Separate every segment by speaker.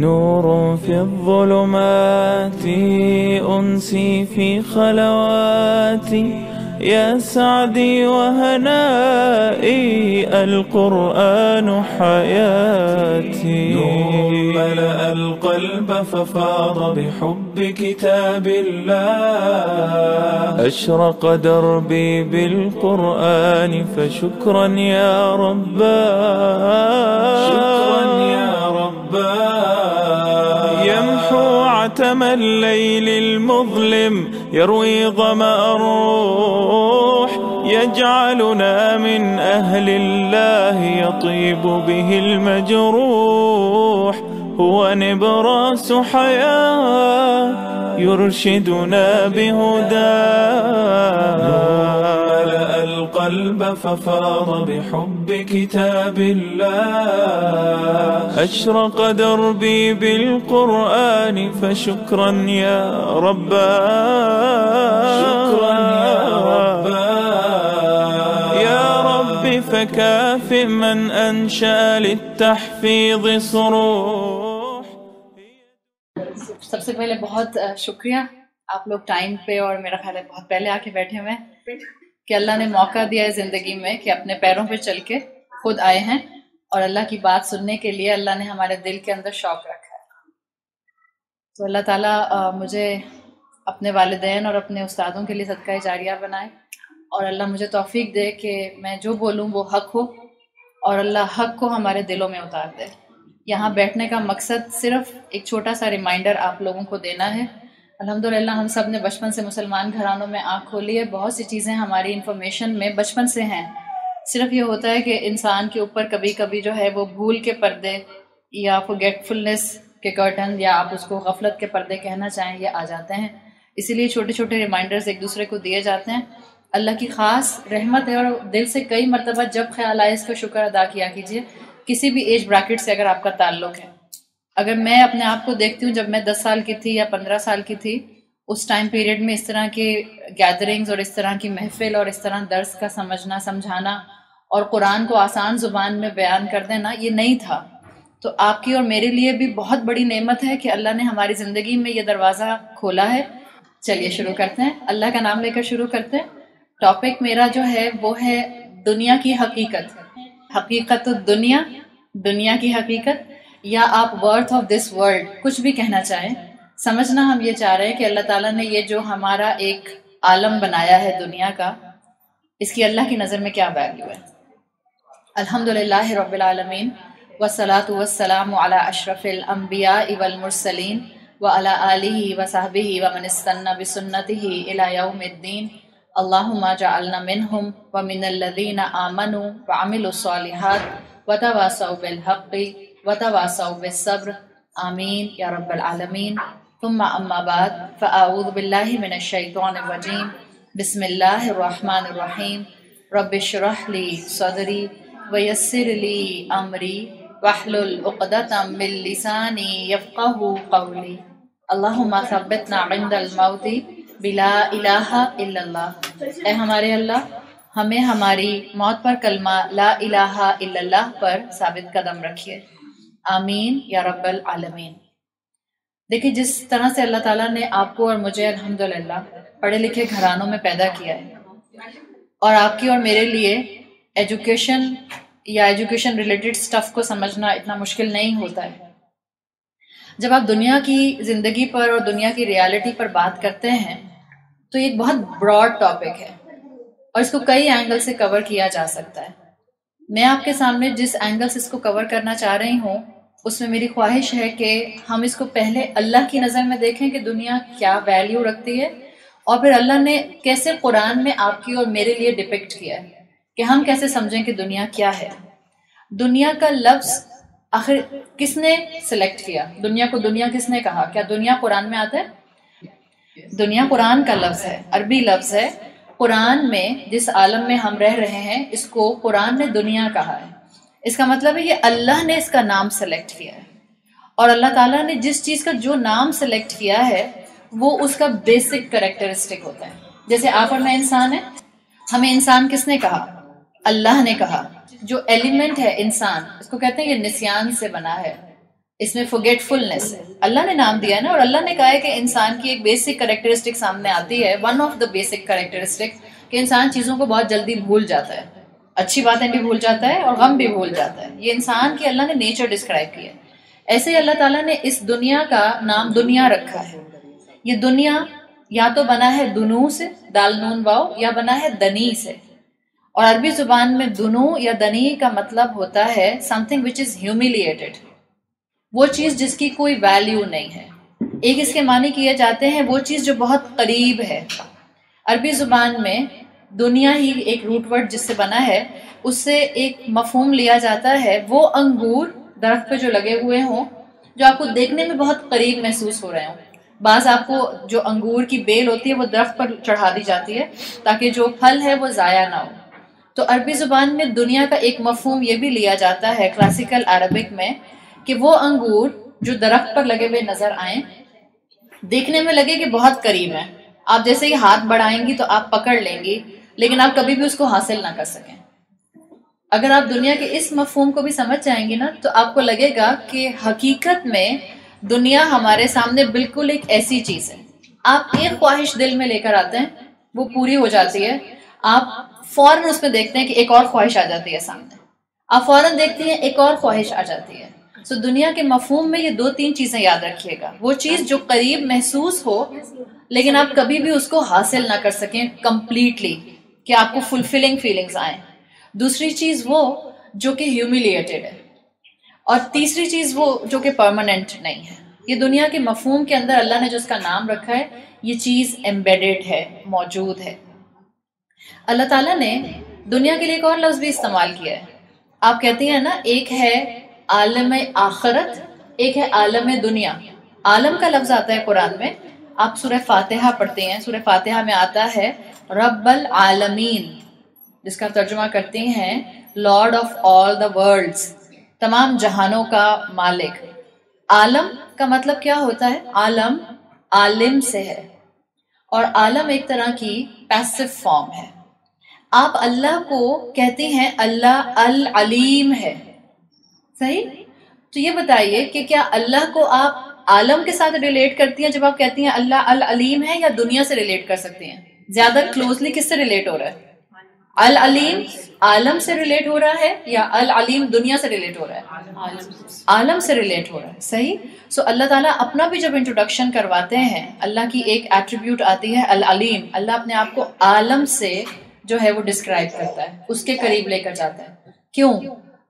Speaker 1: نور في الظلمات أنسي في خلواتي يا سعدي وهنائي القرآن حياتي نور ملأ القلب ففاض بحب كتاب الله أشرق دربي بالقرآن فشكرا يا رباه شكرا يا رباه يمحو عتم الليل المظلم يروي ظمأ الروح يجعلنا من أهل الله يطيب به المجروح هو نبراس حياة يرشدنا بهداه ملأ القلب ففاض بحب كتاب الله أشرق دربي بالقرآن فشكرا يا رباه شكرا يا رباه يا رب فكافئ من أنشأ للتحفيظ صروح.
Speaker 2: سب سے پہلے بہت شکریہ آپ لوگ ٹائم پہ اور میرا خیال ہے بہت پہلے آ کے بیٹھے ہوئے ہیں کہ اللہ نے موقع دیا ہے زندگی میں کہ اپنے پیروں پہ چل کے خود آئے ہیں اور اللہ کی بات سننے کے لیے اللہ نے ہمارے دل کے اندر شوق رکھا ہے. تو اللہ تعالیٰ مجھے اپنے والدین اور اپنے استادوں کے لیے صدقہ جاریہ بنائے اور اللہ مجھے توفیق دے کہ میں جو بولوں وہ حق ہو اور اللہ حق کو ہمارے دلوں میں اتار دے. یہاں بیٹھنے کا مقصد صرف ایک چھوٹا سا ریمائنڈر آپ لوگوں کو دینا ہے. الحمدللہ ہم سب نے بچپن سے مسلمان گھرانوں میں آنکھ کھولی ہے. بہت سی چیزیں ہماری انفارمیشن میں بچپن سے ہیں. صرف یہ ہوتا ہے کہ انسان کے اوپر کبھی کبھی جو ہے وہ بھول کے پردے یا فورگیٹفلنس کے کرٹن یا آپ اس کو غفلت کے پردے کہنا چاہیں یہ آ جاتے ہیں. اسی لیے چھوٹے چھوٹے ریمائنڈرز ایک دوسرے کو دیے جاتے ہیں. اللہ کی خاص رحمت ہے اور دل سے کئی مرتبہ جب خیال آئے اس کا شکر ادا کیا کیجیے. کسی بھی ایج بریکٹ سے اگر آپ کا تعلق ہے. اگر میں اپنے آپ کو دیکھتی ہوں جب میں 10 سال کی تھی یا 15 سال کی تھی اس ٹائم پیریڈ میں اس طرح کی گیدرنگز اور اس طرح کی محفل اور اس طرح درس کا سمجھنا سمجھانا اور قرآن کو آسان زبان میں بیان کر دینا یہ نہیں تھا. تو آپ کی اور میرے لیے بھی بہت بڑی نعمت ہے کہ اللہ نے ہماری زندگی میں یہ دروازہ کھولا ہے. چلیے شروع کرتے ہیں. اللہ کا نام لے کر شروع کرتے ہیں. ٹاپک میرا جو ہے وہ ہے دنیا کی حقیقت. حقیقت الدنیا، دنیا کی حقیقت، یا آپ ورتھ آف دس ورلڈ کچھ بھی کہنا چاہیں. سمجھنا ہم یہ چاہ رہے ہیں کہ اللہ تعالیٰ نے یہ جو ہمارا ایک عالم بنایا ہے دنیا کا اس کی اللہ کی نظر میں کیا ویلیو ہے. الحمدللہ رب العالمین والصلاة والسلام علی اشرف الانبیاء والمرسلین وعلی آلہ وصحبہ ومن استنى بسنتہ الی یوم الدین. اللہم اجعلنا منہم ومن الذین آمنوا وعملوا الصالحات وتواصوا بالحق وتواصوا بالصبر آمین یا رب العالمین. ثم اما بعد فاعوذ باللہ من الشیطان الرجیم. بسم اللہ الرحمن الرحیم. رب اشرح لی صدری ویسر لی امری واحلل عقدۃ من لسانی یفقہوا قولی. اللہم ثبتنا عند الموت بلا الہ الا اللہ. اے ہمارے اللہ ہمیں ہماری موت پر کلمہ لا الہ الا اللہ پر ثابت قدم رکھیے. آمین یا رب العالمین. دیکھیں جس طرح سے اللہ تعالیٰ نے آپ کو اور مجھے الحمدللہ پڑھے لکھے گھرانوں میں پیدا کیا ہے اور آپ کی اور میرے لیے ایجوکیشن یا ایجوکیشن ریلیٹڈ سٹف کو سمجھنا اتنا مشکل نہیں ہوتا ہے. جب آپ دنیا کی زندگی پر اور دنیا کی ریالٹی پر بات کرتے ہیں تو یہ ایک بہت براڈ ٹاپک ہے اور اس کو کئی اینگل سے کور کیا جا سکتا ہے. میں آپ کے سامنے جس اینگل سے اس کو کور کرنا چاہ رہی ہوں اس میں میری خواہش ہے کہ ہم اس کو پہلے اللہ کی نظر میں دیکھیں کہ دنیا کیا ویلیو رکھتی ہے اور پھر اللہ نے کیسے قرآن میں آپ کی اور میرے لیے ڈپکٹ کیا ہے کہ ہم کیسے سمجھیں کہ دنیا کیا ہے. دنیا کا لفظ آخر کس نے سلیکٹ کیا؟ دنیا کو دنیا کس نے کہا؟ کیا دنیا قرآن میں آتا ہے؟ دنیا قرآن کا لفظ ہے، عربی لفظ ہے. قرآن میں جس عالم میں ہم رہ رہے ہیں اس کو قرآن نے دنیا کہا ہے. اس کا مطلب ہے یہ اللہ نے اس کا نام سلیکٹ کیا ہے اور اللہ تعالیٰ نے جس چیز کا جو نام سلیکٹ کیا ہے وہ اس کا بیسک کریکٹرسٹک ہوتا ہے. جیسے آپ اور میں انسان ہیں، ہمیں انسان کس نے کہا؟ اللہ نے کہا. جو ایلیمنٹ ہے انسان اس کو کہتے ہیں یہ نسیان سے بنا ہے. اس میں forgetfulness ہے. اللہ نے نام دیا ہے نا, اور اللہ نے کہا ہے کہ انسان کی ایک بیسک کریکٹرسٹک سامنے آتی ہے, one of the basic characteristic, کہ انسان چیزوں کو بہت جلدی بھول جاتا ہے, اچھی باتیں بھی بھول جاتا ہے اور غم بھی بھول جاتا ہے. یہ انسان کی اللہ نے نیچر ڈسکرائب کیا ہے. ایسے ہی اللہ تعالیٰ نے اس دنیا کا نام دنیا رکھا ہے. یہ دنیا یا تو بنا ہے دنو سے, دال نون واو, یا بنا ہے دنی سے. اور عربی زبان میں دنو یا دنی کا مطلب ہوتا ہے something which is humiliated, وہ چیز جس کی کوئی ویلیو نہیں ہے. ایک اس کے معنی کیے جاتے ہیں وہ چیز جو بہت قریب ہے. عربی زبان میں دنیا ہی ایک روٹ ورڈ جس سے بنا ہے, اس سے ایک مفہوم لیا جاتا ہے وہ انگور درخت پہ جو لگے ہوئے ہوں, جو آپ کو دیکھنے میں بہت قریب محسوس ہو رہے ہوں. بعض آپ کو جو انگور کی بیل ہوتی ہے وہ درخت پر چڑھا دی جاتی ہے تاکہ جو پھل ہے وہ ضائع نہ ہو. تو عربی زبان میں دنیا کا ایک مفہوم یہ بھی لیا جاتا ہے کلاسیکل عربک میں, کہ وہ انگور جو درخت پر لگے ہوئے نظر آئیں, دیکھنے میں لگے کہ بہت قریب ہیں, آپ جیسے ہی ہاتھ بڑھائیں گی تو آپ پکڑ لیں گی, لیکن آپ کبھی بھی اس کو حاصل نہ کر سکیں. اگر آپ دنیا کے اس مفہوم کو بھی سمجھ جائیں گی نا, تو آپ کو لگے گا کہ حقیقت میں دنیا ہمارے سامنے بالکل ایک ایسی چیز ہے. آپ ایک خواہش دل میں لے کر آتے ہیں, وہ پوری ہو جاتی ہے, آپ فوراً اس میں دیکھتے ہیں کہ ایک اور خواہش آ جاتی ہے سامنے, آپ فوراً دیکھتے ہیں ایک اور خواہش آ جاتی ہے. سو دنیا کے مفہوم میں یہ 2-3 چیزیں یاد رکھیے گا. وہ چیز جو قریب محسوس ہو لیکن آپ کبھی بھی اس کو حاصل نہ کر سکیں کمپلیٹلی, کہ آپ کو فلفلنگ فیلنگز آئیں. دوسری چیز وہ جو کہ ہیوملیٹیڈ ہے, اور تیسری چیز وہ جو کہ پرماننٹ نہیں ہے. یہ دنیا کے مفہوم کے اندر اللہ نے جو اس کا نام رکھا ہے, یہ چیز ایمبیڈڈ ہے, موجود ہے. اللہ تعالیٰ نے دنیا کے لیے ایک اور لفظ بھی استعمال کیا ہے. آپ کہتی ہیں نا, ایک ہے عالم آخرت, ایک ہے عالم دنیا. عالم کا لفظ آتا ہے قرآن میں, آپ سورہ فاتحہ پڑھتے ہیں, سورہ فاتحہ میں آتا ہے رب العالمین, جس کا ترجمہ کرتے ہیں lord of all the world's, تمام جہانوں کا مالک. عالم کا مطلب کیا ہوتا ہے؟ عالم عالم سے ہے, اور عالم ایک طرح کی پیسو فارم ہے. آپ اللہ کو کہتے ہیں اللہ العلیم ہے, صحیح؟ تو یہ بتائیے کہ کیا اللہ کو آپ عالم کے ساتھ ریلیٹ کرتی ہیں جب آپ کہتی ہیں اللہ العلیم ہے, یا دنیا سے ریلیٹ کر سکتی ہیں؟ زیادہ کلوزلی کس سے ریلیٹ ہو رہا ہے؟ العلیم عالم سے ریلیٹ ہو رہا ہے, یا العلیم دنیا سے ریلیٹ ہو رہا ہے؟ عالم سے ریلیٹ ہو رہا ہے, صحیح. سو اللہ تعالیٰ اپنا بھی جب انٹروڈکشن کرواتے ہیں, اللہ کی ایک ایٹریبیوٹ آتی ہے العلیم, اللہ اپنے آپ کو عالم سے جو ہے وہ ڈسکرائب کرتا ہے, اس کے قریب لے کر جاتا ہے. کیوں؟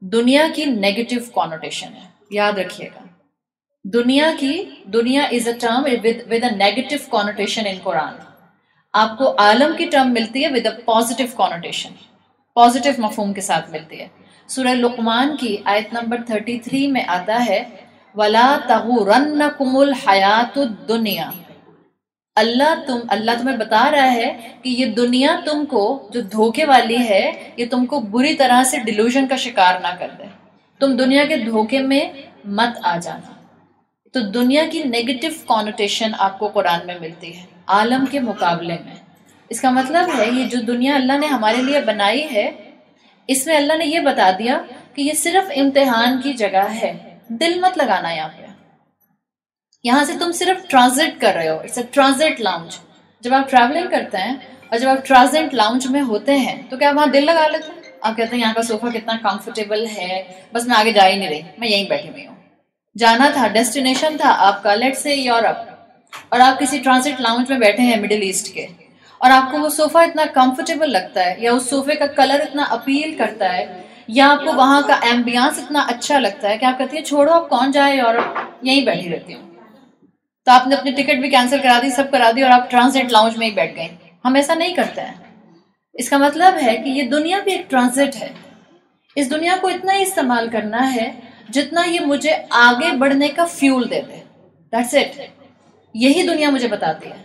Speaker 2: دنیا کی نیگیٹو کونوٹیشن ہے, یاد رکھیے گا. دنیا is a term with a negative connotation in Quran. آپ کو عالم کی ٹرم ملتی ہے with a positive connotation, positive مفہوم کے ساتھ ملتی ہے. سورہ لقمان کی آیت نمبر 33 میں آتا ہے وَلَا تَغُرَنَّكُمُ الْحَيَاةُ الدُّنْيَا. اللہ تمہیں بتا رہا ہے کہ یہ دنیا تم کو جو دھوکے والی ہے, یہ تم کو بری طرح سے ڈیلوژن کا شکار نہ کر دے. تم دنیا کے دھوکے میں مت آ جانا. تو دنیا کی نیگیٹو کونوٹیشن آپ کو قرآن میں ملتی ہے عالم کے مقابلے میں. اس کا مطلب ہے یہ جو دنیا اللہ نے ہمارے لیے بنائی ہے, اس میں اللہ نے یہ بتا دیا کہ یہ صرف امتحان کی جگہ ہے, دل مت لگانا یہاں پہ. یہاں سے تم صرف ٹرانزٹ کر رہے ہو, اٹس اے ٹرانزٹ لاؤنج. جب آپ ٹریولنگ کرتے ہیں اور جب آپ ٹرانزٹ لاؤنج میں ہوتے ہیں تو کیا وہاں دل لگا لیتے ہیں؟ آپ کہتے ہیں یہاں کا صوفہ کتنا کمفرٹیبل ہے, بس میں آگے جا ہی نہیں رہی, میں یہیں بیٹھی ہوئی ہوں. جانا تھا, ڈیسٹینیشن تھا آپ کا لیٹ سے یورپ, اور آپ کسی ٹرانزٹ لاؤنج میں بیٹھے ہیں مڈل ایسٹ کے, اور آپ کو وہ صوفہ اتنا کمفرٹیبل لگتا ہے, یا اس صوفے کا کلر اتنا اپیل کرتا ہے, یا آپ کو وہاں کا ایمبیانس اتنا اچھا لگتا ہے کہ آپ کہتی ہیں چھوڑو اب کون جائے یورپ, یہیں بیٹھی رہتی ہوں. تو آپ نے اپنی ٹکٹ بھی کینسل کرا دی, سب کرا دی, اور آپ ٹرانزٹ لاؤنج میں ہی بیٹھ گئے. ہم ایسا نہیں کرتے ہیں. اس کا مطلب ہے کہ یہ دنیا بھی ایک ٹرانزٹ ہے. اس دنیا کو اتنا ہی استعمال کرنا ہے جتنا یہ مجھے آگے بڑھنے کا fuel they they. That's it. یہی دنیا مجھے بتاتی ہے.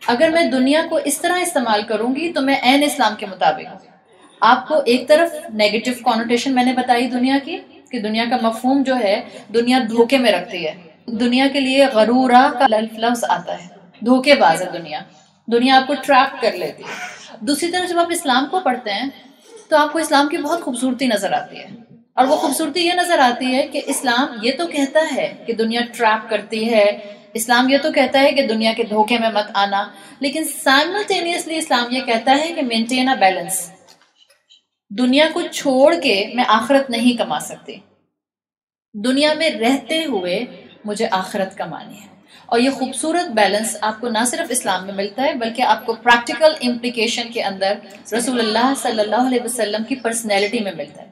Speaker 2: اگر میں دنیا کو اس طرح استعمال کروں گی تو میں عین اسلام کے مطابق ہوں. آپ کو ایک طرف نیگیٹو کونوٹیشن میں نے بتائی دنیا کی, کہ دنیا کا مفہوم جو ہے دنیا دھوکے میں رکھتی ہے. دنیا کے لیے غرورا کا لفظ آتا ہے, دھوکے باز ہے دنیا, دنیا آپ کو ٹریپ کر لیتی ہے. دوسری طرف جب آپ اسلام کو پڑھتے ہیں تو آپ کو اسلام کی بہت خوبصورتی نظر آتی ہے. اور وہ خوبصورتی یہ نظر آتی ہے کہ اسلام یہ تو کہتا ہے کہ دنیا ٹریپ کرتی ہے، اسلام یہ تو کہتا ہے کہ دنیا کے دھوکے میں مت آنا، لیکن سائملٹینیسلی اسلام یہ کہتا ہے کہ مینٹین اے بیلنس. دنیا کو چھوڑ کے میں آخرت نہیں کما سکتی، دنیا میں رہتے ہوئے مجھے آخرت کمانی ہے. اور یہ خوبصورت بیلنس آپ کو نہ صرف اسلام میں ملتا ہے بلکہ آپ کو پریکٹیکل امپلیکیشن کے اندر رسول اللہ صلی اللہ علیہ وسلم کی پرسنالٹی میں ملتا ہے.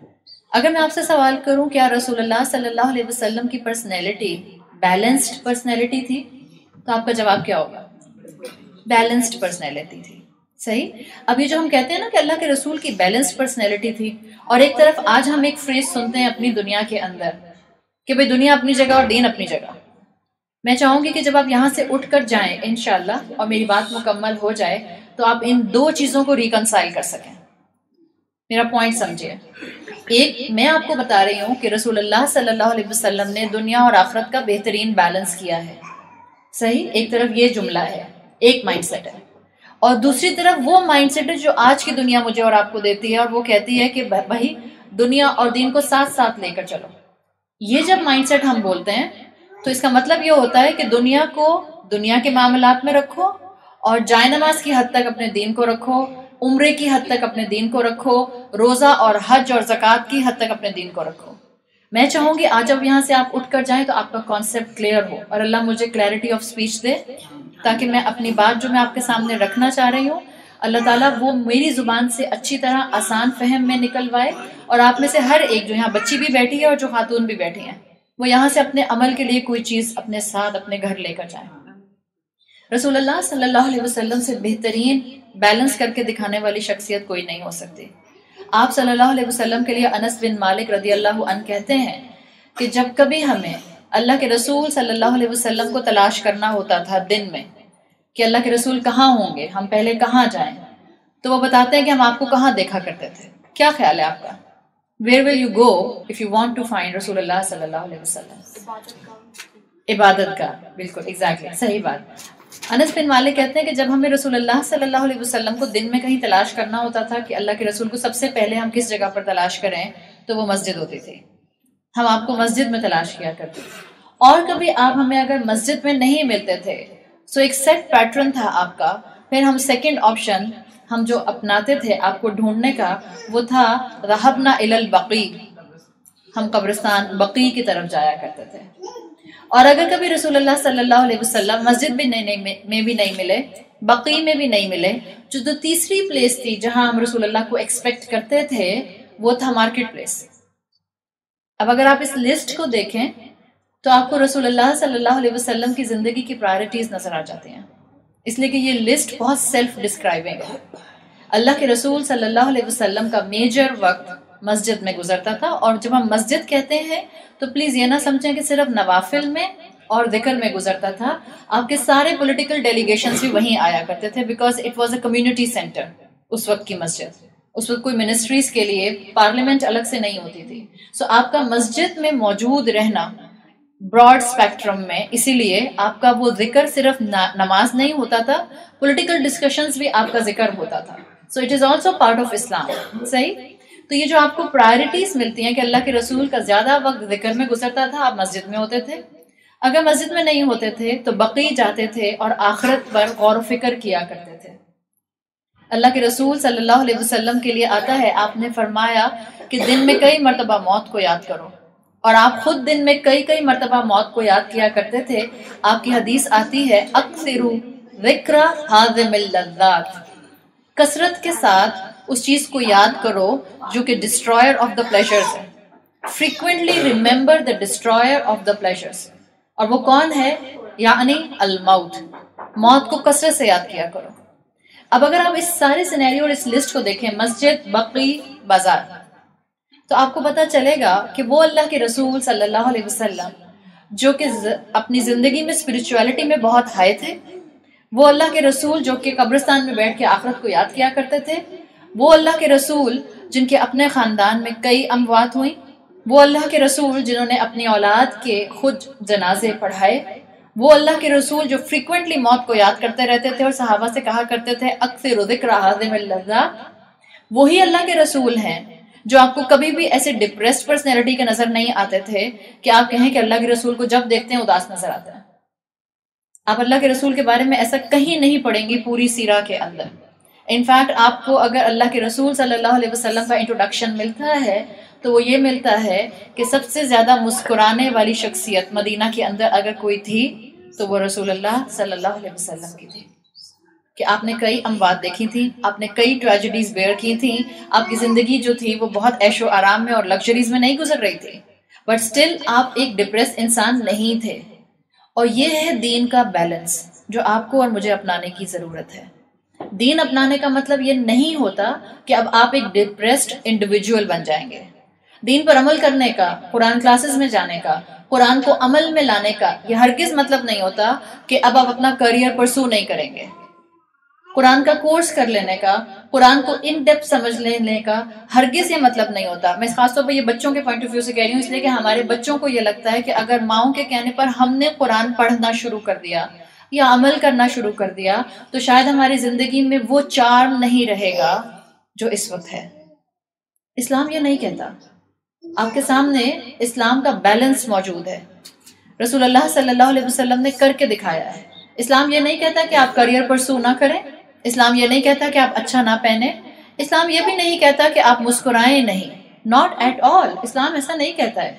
Speaker 2: اگر میں آپ سے سوال کروں کیا رسول اللہ صلی اللہ علیہ وسلم کی پرسنالٹی بیلنسڈ پرسنالٹی تھی، تو آپ کا جواب کیا ہوگا؟ بیلنسڈ پرسنالٹی تھی. صحیح. ابھی جو ہم کہتے ہیں نا کہ اللہ کے رسول کی بیلنسڈ پرسنالٹی تھی، اور ایک طرف آج ہم ایک فریز سنتے ہیں اپنی دنیا کے اندر کہ بھئی دنیا اپنی جگہ اور دین اپنی جگہ. میں چاہوں گی کہ جب آپ یہاں سے اٹھ کر جائیں انشاءاللہ اور میری بات مکمل ہو جائے تو آپ ان دو چیزوں کو ریکنسائل کر سکیں. میرا پوائنٹ سمجھیے. ایک میں آپ کو بتا رہی ہوں کہ رسول اللہ صلی اللہ علیہ وسلم نے دنیا اور آخرت کا بہترین بیلنس کیا ہے. صحیح. ایک طرف یہ جملہ ہے، ایک مائنڈ سیٹ ہے، اور دوسری طرف وہ مائنڈ سیٹ ہے جو آج کی دنیا مجھے اور آپ کو دیتی ہے، اور وہ کہتی ہے کہ بھائی دنیا اور دین کو ساتھ ساتھ لے کر چلو. یہ جب مائنڈ سیٹ ہم بولتے ہیں تو اس کا مطلب یہ ہوتا ہے کہ دنیا کو دنیا کے معاملات میں رکھو، اور جائے نماز کی حد تک اپنے دین کو رکھو، عمرے کی حد تک اپنے دین کو رکھو، روزہ اور حج اور زکوٰۃ کی حد تک اپنے دین کو رکھو. میں چاہوں گی آج اب یہاں سے آپ اٹھ کر جائیں تو آپ کا کانسیپٹ کلیئر ہو، اور اللہ مجھے کلیئرٹی آف اسپیچ دے تاکہ میں اپنی بات جو میں آپ کے سامنے رکھنا چاہ رہی ہوں اللہ تعالیٰ وہ میری زبان سے اچھی طرح آسان فہم میں نکلوائے، اور آپ میں سے ہر ایک جو یہاں بچی بھی بیٹھی ہے اور جو خاتون بھی بیٹھی ہیں وہ یہاں سے اپنے عمل کے لیے کوئی چیز اپنے ساتھ اپنے گھر لے کر جائیں. رسول اللہ صلی اللہ علیہ وسلم سے بہترین بیلنس کر کے دکھانے والی شخصیت کوئی نہیں ہو سکتی. آپ صلی اللہ علیہ وسلم کے لیے انس بن مالک رضی اللہ عنہ کہتے ہیں کہ جب کبھی ہمیں اللہ کے رسول صلی اللہ علیہ وسلم کو تلاش کرنا ہوتا تھا دن میں کہ اللہ کے رسول کہاں ہوں گے، ہم پہلے کہاں جائیں، تو وہ بتاتے ہیں کہ ہم آپ کو کہاں دیکھا کرتے تھے. کیا خیال ہے آپ کا؟ Where will you go if you want to find رسول اللہ صلی اللہ علیہ وسلم؟ عبادت کا. بالکل ایگزیکٹلی صحیح بات. انس بن مالک کہتے ہیں کہ جب ہمیں رسول اللہ صلی اللہ علیہ وسلم کو دن میں کہیں تلاش کرنا ہوتا تھا کہ اللہ کے رسول کو سب سے پہلے ہم کس جگہ پر تلاش کریں تو وہ مسجد ہوتی تھی. ہم آپ کو مسجد میں تلاش کیا کرتے تھے. اور کبھی آپ ہمیں اگر مسجد میں نہیں ملتے تھے سو ایک سیٹ پیٹرن تھا آپ کا، پھر ہم سیکنڈ آپشن ہم جو اپناتے تھے آپ کو ڈھونڈنے کا وہ تھا رہبنا الی البقیع، ہم قبرستان بقیع کی طرف جایا کرتے تھے. اور اگر کبھی رسول اللہ صلی اللہ علیہ وسلم مسجد میں بھی نہیں ملے، بقیع میں بھی نہیں ملے، جو تیسری پلیس تھی جہاں ہم رسول اللہ کو ایکسپیکٹ کرتے تھے وہ تھا مارکیٹ پلیس. اب اگر آپ اس لسٹ کو دیکھیں تو آپ کو رسول اللہ صلی اللہ علیہ وسلم کی زندگی کی پرائرٹیز نظر آ جاتی ہیں، اس لیے کہ یہ لسٹ بہت سیلف ڈسکرائبنگ ہے. اللہ کے رسول صلی اللہ علیہ وسلم کا میجر وقت مسجد میں گزرتا تھا، اور جب ہم مسجد کہتے ہیں تو پلیز یہ نہ سمجھیں کہ صرف نوافل میں اور ذکر میں گزرتا تھا. آپ کے سارے پولیٹیکل ڈیلیگیشنز بھی وہیں آیا کرتے تھے because it was a community centre. اس وقت کی مسجد، اس وقت کوئی منسٹریز کے لیے پارلیمنٹ الگ سے نہیں ہوتی تھی. سو آپ کا مسجد میں موجود رہنا براڈ اسپیکٹرم میں، اسی لیے آپ کا وہ ذکر صرف نماز نہیں ہوتا تھا، پولیٹیکل ڈسکشنز بھی آپ کا ذکر ہوتا تھا. So it is also part of Islam. صحیح. تو یہ جو آپ کو پرائرٹیز ملتی ہیں کہ اللہ کے رسول کا زیادہ وقت ذکر میں گزرتا تھا، آپ مسجد میں ہوتے تھے. اگر مسجد میں نہیں ہوتے تھے تو بقیع جاتے تھے اور آخرت پر غور و فکر کیا کرتے تھے. اللہ کے رسول صلی اللہ علیہ وسلم کے لیے آتا ہے، آپ نے فرمایا کہ دن میں کئی مرتبہ موت کو یاد کرو، اور آپ خود دن میں کئی مرتبہ موت کو یاد کیا کرتے تھے. آپ کی حدیث آتی ہے اکثروا ذکر حاذم اللذات، کثرت کے ساتھ اس چیز کو یاد کرو جو کہ ڈسٹرائر آف دا پلیجرز ہے. Frequently remember the destroyer of the pleasures, اور وہ کون ہے؟ یعنی الموت. موت کو کثرت سے یاد کیا کرو. اب اگر آپ اس سارے سینیریو اور اس لسٹ کو دیکھیں، مسجد، بقیع، بازار، تو آپ کو پتہ چلے گا کہ وہ اللہ کے رسول صلی اللہ علیہ وسلم جو کہ اپنی زندگی میں اسپرچویلٹی میں بہت ہائی تھے، وہ اللہ کے رسول جو کہ قبرستان میں بیٹھ کے آخرت کو یاد کیا کرتے تھے، وہ اللہ کے رسول جن کے اپنے خاندان میں کئی اموات ہوئیں، وہ اللہ کے رسول جنہوں نے اپنی اولاد کے خود جنازے پڑھائے، وہ اللہ کے رسول جو فریکوینٹلی موت کو یاد کرتے رہتے تھے اور صحابہ سے کہا کرتے تھے اکثر ذکر حاذم اللذات. وہی اللہ کے رسول ہیں جو آپ کو کبھی بھی ایسے ڈپریسڈ پرسنالٹی کے نظر نہیں آتے تھے کہ آپ کہیں کہ اللہ کے رسول کو جب دیکھتے ہیں اداس نظر آتا ہے. آپ اللہ کے رسول کے بارے میں ایسا کہیں نہیں پڑھیں گی پوری سیرہ کے اندر. انفیکٹ آپ کو اگر اللہ کے رسول صلی اللہ علیہ وسلم کا انٹروڈکشن ملتا ہے تو وہ یہ ملتا ہے کہ سب سے زیادہ مسکرانے والی شخصیت مدینہ کے اندر اگر کوئی تھی تو وہ رسول اللہ صلی اللہ علیہ وسلم کی تھی. کہ آپ نے کئی اموات دیکھی تھیں, آپ نے کئی ٹریجڈیز بیئر کی تھیں, آپ کی زندگی جو تھی وہ بہت عیش و آرام میں اور لگژریز میں نہیں گزر رہی تھی, بٹ سٹل آپ ایک ڈپریس انسان نہیں تھے. اور یہ ہے دین کا بیلنس جو آپ کو اور مجھے اپنانے کی ضرورت ہے. دین اپنانے کا مطلب یہ نہیں ہوتا کہ اب آپ ایک ڈپریسڈ انڈیویجول بن جائیں گے. دین پر عمل کرنے کا, قرآن کلاسز میں جانے کا, قرآن کو عمل میں لانے کا یہ ہرگز مطلب نہیں ہوتا کہ اب آپ اپنا کریئر پرسو نہیں کریں گے. قرآن کا کورس کر لینے کا, قرآن کو ان ڈیپتھ سمجھ لینے کا ہرگز یہ مطلب نہیں ہوتا. میں خاص طور پر یہ بچوں کے پوائنٹ آف ویو سے کہہ رہی ہوں, اس لیے کہ ہمارے بچوں کو یہ لگتا ہے کہ اگر ماؤں کے کہنے پر ہم نے قرآن پڑھنا شروع کر دیا یا عمل کرنا شروع کر دیا تو شاید ہماری زندگی میں وہ چارم نہیں رہے گا جو اس وقت ہے. اسلام یہ نہیں کہتا. آپ کے سامنے اسلام کا بیلنس موجود ہے. رسول اللہ صلی اللہ علیہ وسلم نے کر کے دکھایا ہے. اسلام یہ نہیں کہتا کہ آپ کریئر پرسو نہ کریں. اسلام یہ نہیں کہتا کہ آپ اچھا نہ پہنیں. اسلام یہ بھی نہیں کہتا کہ آپ مسکرائیں نہیں. Not at all. اسلام ایسا نہیں کہتا ہے.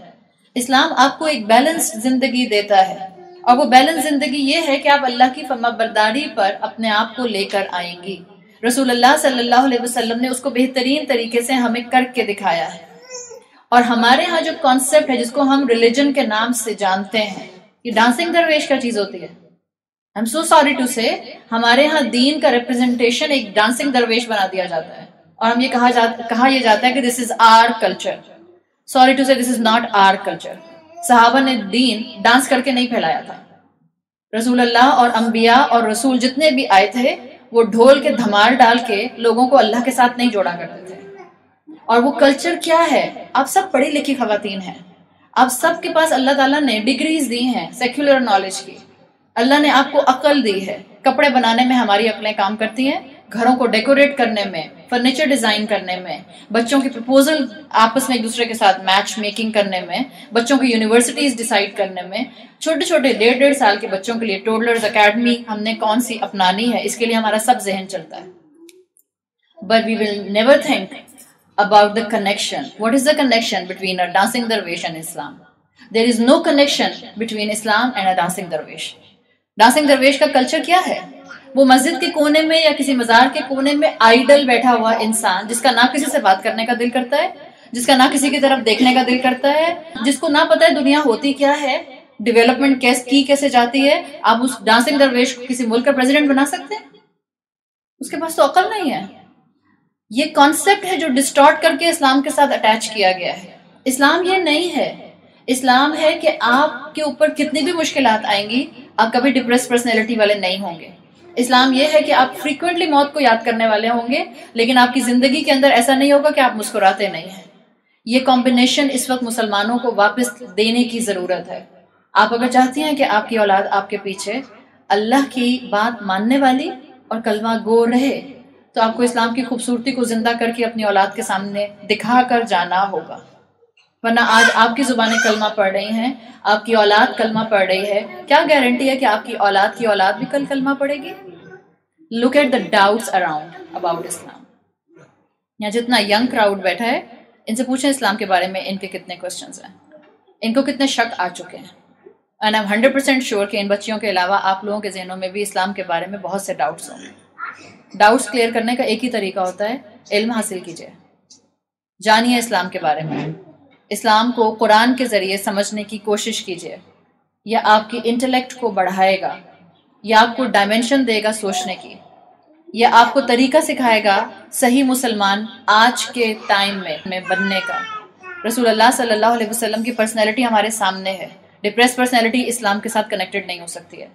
Speaker 2: اسلام آپ کو ایک بیلنس زندگی دیتا ہے, اور وہ بیلنس زندگی یہ ہے کہ آپ اللہ کی فرما برداری پر اپنے آپ کو لے کر آئیں گی. رسول اللہ صلی اللہ علیہ وسلم نے اس کو بہترین طریقے سے ہمیں کر کے دکھایا ہے. اور ہمارے ہاں جو کانسیپٹ ہے جس کو ہم ریلیجن کے نام سے جانتے ہیں, یہ ڈانسنگ درویش کا چیز ہوتی ہے. I'm so sorry to say, ہمارے ہاں دین کا ریپرزنٹیشن ایک ڈانسنگ درویش بنا دیا جاتا ہے, اور ہم یہ کہا یہ جاتا ہے کہ this is our culture. Sorry to say, this is not our culture. صحابہ نے دین ڈانس کر کے نہیں پھیلایا تھا. رسول اللہ اور انبیاء اور رسول جتنے بھی آئے تھے وہ ڈھول کے دھمال ڈال کے لوگوں کو اللہ کے ساتھ نہیں جوڑا کرتے تھے. اور وہ کلچر کیا ہے؟ آپ سب پڑھی لکھی خواتین ہیں, آپ سب کے پاس اللہ تعالیٰ نے ڈگریز دی ہیں سیکولر نالج کی. اللہ نے آپ کو عقل دی ہے. کپڑے بنانے میں ہماری عقلیں کام کرتی ہیں, گھروں کو ڈیکوریٹ کرنے میں, فرنیچر ڈیزائن کرنے میں, بچوں کی پرپوزل آپس میں ایک دوسرے کے ساتھ میچ میکنگ کرنے میں, بچوں کی یونیورسٹیز ڈیسائیڈ کرنے میں, چھوٹے چھوٹے 1.5 سال کے بچوں کے لیے ٹوڈلرز اکیڈمی ہم نے کون سی اپنانی ہے, اس کے لیے ہمارا سب ذہن چلتا ہے. But we will never think about the connection. What is the connection between a dancing darwish and Islam? There is no connection between Islam and a dancing darwish. Dancing درویش کا کلچر کیا ہے؟ وہ مسجد کے کونے میں یا کسی مزار کے کونے میں آئیڈل بیٹھا ہوا انسان جس کا نہ کسی سے بات کرنے کا دل کرتا ہے, جس کا نہ کسی کی طرف دیکھنے کا دل کرتا ہے, جس کو نہ پتہ ہے دنیا ہوتی کیا ہے, ڈیولپمنٹ کیسے جاتی ہے. آپ اس ڈانسنگ درویش کو کسی ملک کا پریزیڈنٹ بنا سکتے ہیں؟ اس کے پاس تو عقل نہیں ہے. یہ کانسیپٹ ہے جو ڈسٹارٹ کر کے اسلام کے ساتھ اٹیچ کیا گیا ہے. اسلام یہ نہیں ہے. اسلام ہے کہ آپ کے اوپر کتنی بھی مشکلات آئیں گی آپ کبھی ڈپریس پرسنالٹی والے نہیں ہوں گے. اسلام یہ ہے کہ آپ فریکوینٹلی موت کو یاد کرنے والے ہوں گے, لیکن آپ کی زندگی کے اندر ایسا نہیں ہوگا کہ آپ مسکراتے نہیں ہیں. یہ کمبینیشن اس وقت مسلمانوں کو واپس دینے کی ضرورت ہے. آپ اگر چاہتی ہیں کہ آپ کی اولاد آپ کے پیچھے اللہ کی بات ماننے والی اور کلمہ گو رہے, تو آپ کو اسلام کی خوبصورتی کو زندہ کر کے اپنی اولاد کے سامنے دکھا کر جانا ہوگا. ورنہ آج آپ کی زبانیں کلمہ پڑھ رہی ہیں, آپ کی اولاد کلمہ پڑھ رہی ہے, کیا گارنٹی ہے کہ آپ کی اولاد بھی کل کلمہ پڑھے گی؟ Look at the doubts around about Islam. یہاں جتنا ینگ کراؤڈ بیٹھا ہے ان سے پوچھیں اسلام کے بارے میں ان کے کتنے کوسچنز ہیں, ان کو کتنے شک آ چکے ہیں. اینڈ آئی ایم 100% شیور کہ ان بچیوں کے علاوہ آپ لوگوں کے ذہنوں میں بھی اسلام کے بارے میں بہت سے ڈاؤٹس ہوں گے. ڈاؤٹس کلیئر کرنے کا ایک ہی طریقہ ہوتا ہے, علم حاصل کیجیے, جانیے اسلام کے بارے میں, اسلام کو قرآن کے ذریعے سمجھنے کی کوشش کیجیے. یا آپ کی انٹلیکٹ کو بڑھائے گا, یا آپ کو ڈائمینشن دے گا سوچنے کی, یا آپ کو طریقہ سکھائے گا صحیح مسلمان آج کے ٹائم میں بننے کا. رسول اللہ صلی اللہ علیہ وسلم کی پرسنالٹی ہمارے سامنے ہے. ڈپریس پرسنالٹی اسلام کے ساتھ کنیکٹڈ نہیں ہو سکتی ہے.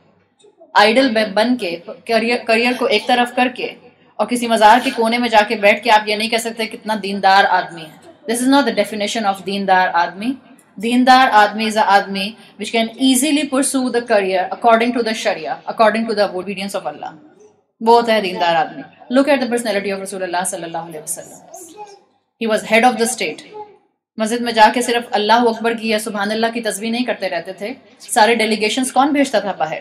Speaker 2: آئیڈل بن کے کریئر کو ایک طرف کر کے اور کسی مزار کے کونے میں جا کے بیٹھ کے آپ یہ نہیں کہہ سکتے کتنا دیندار آدمی ہے. This is not the definition of دیندار آدمی. دیندار آدمی is an آدمی which can easily pursue the career according to the Sharia, according to the obedience of Allah. وہ ہوتا ہے دیندار آدمی. Look at the personality of رسول اللہ صلی اللہ علیہ وسلم. He was head of the state. مسجد میں جا کے صرف اللہ اکبر کی یا سبحان اللہ کی تسبیح نہیں کرتے رہتے تھے. سارے ڈیلیگیشنز کون بھیجتا تھا باہر؟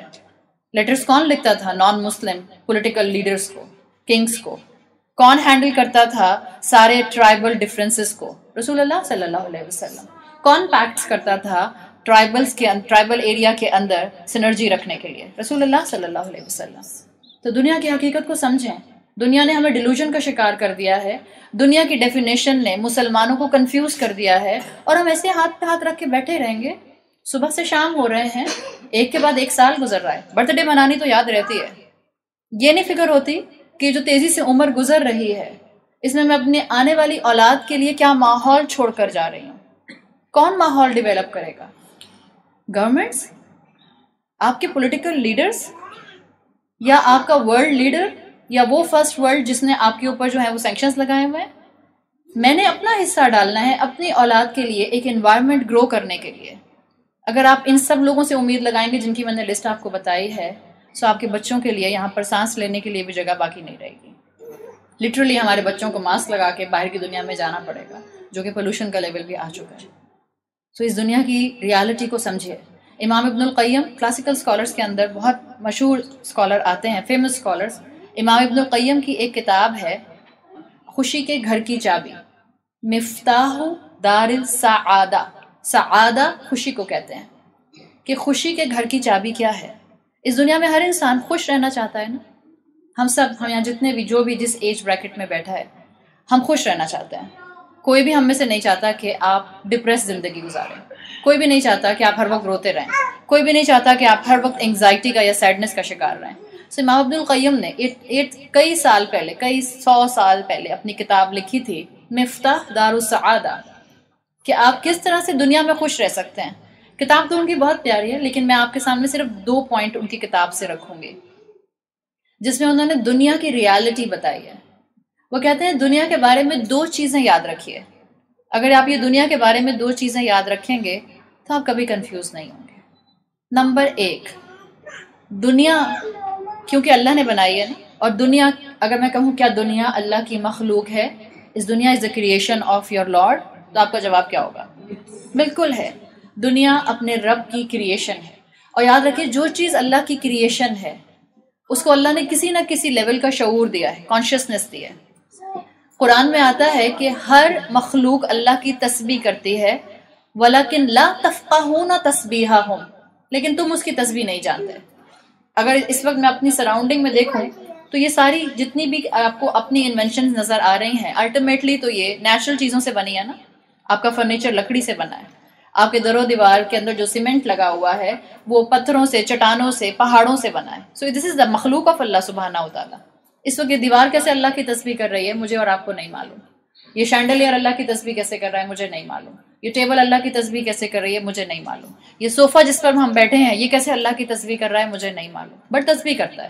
Speaker 2: لیٹرز کون لکھتا تھا نان مسلم پولیٹیکل لیڈرز کو، کنگز کو؟ کون ہینڈل کرتا تھا سارے ٹرائبل ڈفرینسز کو؟ رسول اللہ صلی اللہ علیہ وسلم. کون پیکٹس کرتا تھا ٹرائبل ایریا کے اندر سنرجی رکھنے کے لیے؟ رسول اللہ صلی اللہ علیہ وسلم. تو دنیا کی حقیقت کو سمجھیں. دنیا نے ہمیں ڈیلوژن کا شکار کر دیا ہے. دنیا کی ڈیفینیشن نے مسلمانوں کو کنفیوز کر دیا ہے، اور ہم ایسے ہاتھ پہ ہاتھ رکھ کے بیٹھے رہیں گے. صبح سے شام ہو رہے ہیں، ایک کے بعد ایک سال گزر رہا ہے. برتھ ڈے منانی تو یاد رہتی ہے، یہ نہیں فکر ہوتی کہ جو تیزی سے عمر گزر رہی ہے اس میں اپنے آنے والی اولاد کے لیے کیا ماحول چھوڑ کر جا رہی ہوں. کون ماحول ڈیولپ کرے گا؟ گورنمنٹس؟ آپ کے پولیٹیکل لیڈرز؟ یا آپ کا ورلڈ لیڈر؟ یا وہ فرسٹ ورلڈ جس نے آپ کے اوپر جو ہے وہ سینکشنز لگائے ہوئے ہیں؟ میں نے اپنا حصہ ڈالنا ہے اپنی اولاد کے لیے، ایک انوائرمنٹ گرو کرنے کے لیے. اگر آپ ان سب لوگوں سے امید لگائیں گے جن کی میں نے لسٹ آپ کو بتائی ہے، تو آپ کے بچوں کے لیے یہاں پر سانس لینے کے لیے بھی جگہ باقی نہیں رہے گی. لٹرلی ہمارے بچوں کو ماسک لگا کے باہر کی دنیا میں جانا پڑے گا، جو کہ پولوشن کا لیول بھی آ چکا ہے. تو اس دنیا کی ریالٹی کو سمجھیے. امام ابن القیم کلاسیکل اسکالرس کے اندر بہت مشہور اسکالر آتے ہیں، فیمس اسکالرس. امام ابن القیم کی ایک کتاب ہے خوشی کے گھر کی چابی، مفتاح دار السعادہ. سعادہ خوشی کو کہتے ہیں، کہ خوشی کے گھر کی چابی کیا ہے. اس دنیا میں ہر انسان خوش رہنا چاہتا ہے نا. ہم یہاں جتنے بھی جو بھی جس ایج بریکٹ میں بیٹھا ہے، ہم خوش رہنا چاہتے ہیں. کوئی بھی ہم میں سے نہیں چاہتا کہ آپ ڈپریس زندگی گزاریں. کوئی بھی نہیں چاہتا کہ آپ ہر وقت روتے رہیں. کوئی بھی نہیں چاہتا کہ آپ ہر وقت انگزائٹی کا یا سیڈنس کا شکار رہیں. امام ابن القیم نے کئی سال پہلے، کئی 100 سال پہلے اپنی کتاب لکھی تھی مفتاح دار السعادہ، کہ آپ کس طرح سے دنیا میں خوش رہ سکتے ہیں. کتاب تو ان کی بہت پیاری ہے، لیکن میں آپ کے سامنے صرف 2 پوائنٹ ان کی کتاب سے رکھوں گی جس میں انہوں نے دنیا کی ریالٹی بتائی ہے. وہ کہتے ہیں دنیا کے بارے میں 2 چیزیں یاد رکھیے. اگر آپ یہ دنیا کے بارے میں 2 چیزیں یاد رکھیں گے تو آپ کبھی کنفیوز نہیں ہوں گے. نمبر 1، دنیا کیونکہ اللہ نے بنائی ہے نا. اور دنیا، اگر میں کہوں کیا دنیا اللہ کی مخلوق ہے، اس دنیا is the creation of your lord, تو آپ کا جواب کیا ہوگا؟ بالکل ہے. دنیا اپنے رب کی کریشن ہے. اور یاد رکھیں جو چیز اللہ کی کریشن ہے اس کو اللہ نے کسی نہ کسی لیول کا شعور دیا ہے، کانشیسنیس دی ہے. قرآن میں آتا ہے کہ ہر مخلوق اللہ کی تسبیح کرتی ہے، وَلَكِنْ لَا تَفْقَهُونَ تَسْبِيحَهُمْ، لیکن تم اس کی تسبیح نہیں جانتے. اگر اس وقت میں اپنی سراؤنڈنگ میں دیکھوں تو یہ ساری جتنی بھی آپ کو اپنی انوینشنز نظر آ رہی ہیں، الٹیمیٹلی تو یہ نیچرل چیزوں سے بنی ہے نا. آپ کا فرنیچر لکڑی سے بنا ہے. آپ کے در و دیوار کے اندر جو سیمنٹ لگا ہوا ہے وہ پتھروں سے، چٹانوں سے، پہاڑوں سے بنا ہے. سو دس از دا مخلوق آف اللہ سبحانہ و تعالیٰ. اس وقت یہ دیوار کیسے اللہ کی تسبیح کر رہی ہے مجھے اور آپ کو نہیں معلوم. یہ شینڈلیئر اللہ کی تسبیح کیسے کر رہا ہے مجھے نہیں معلوم. یہ ٹیبل اللہ کی تسبیح کیسے کر رہی ہے مجھے نہیں معلوم. یہ صوفہ جس پر ہم بیٹھے ہیں یہ کیسے اللہ کی تسبیح کر رہا ہے مجھے نہیں معلوم، بٹ تسبیح کرتا ہے.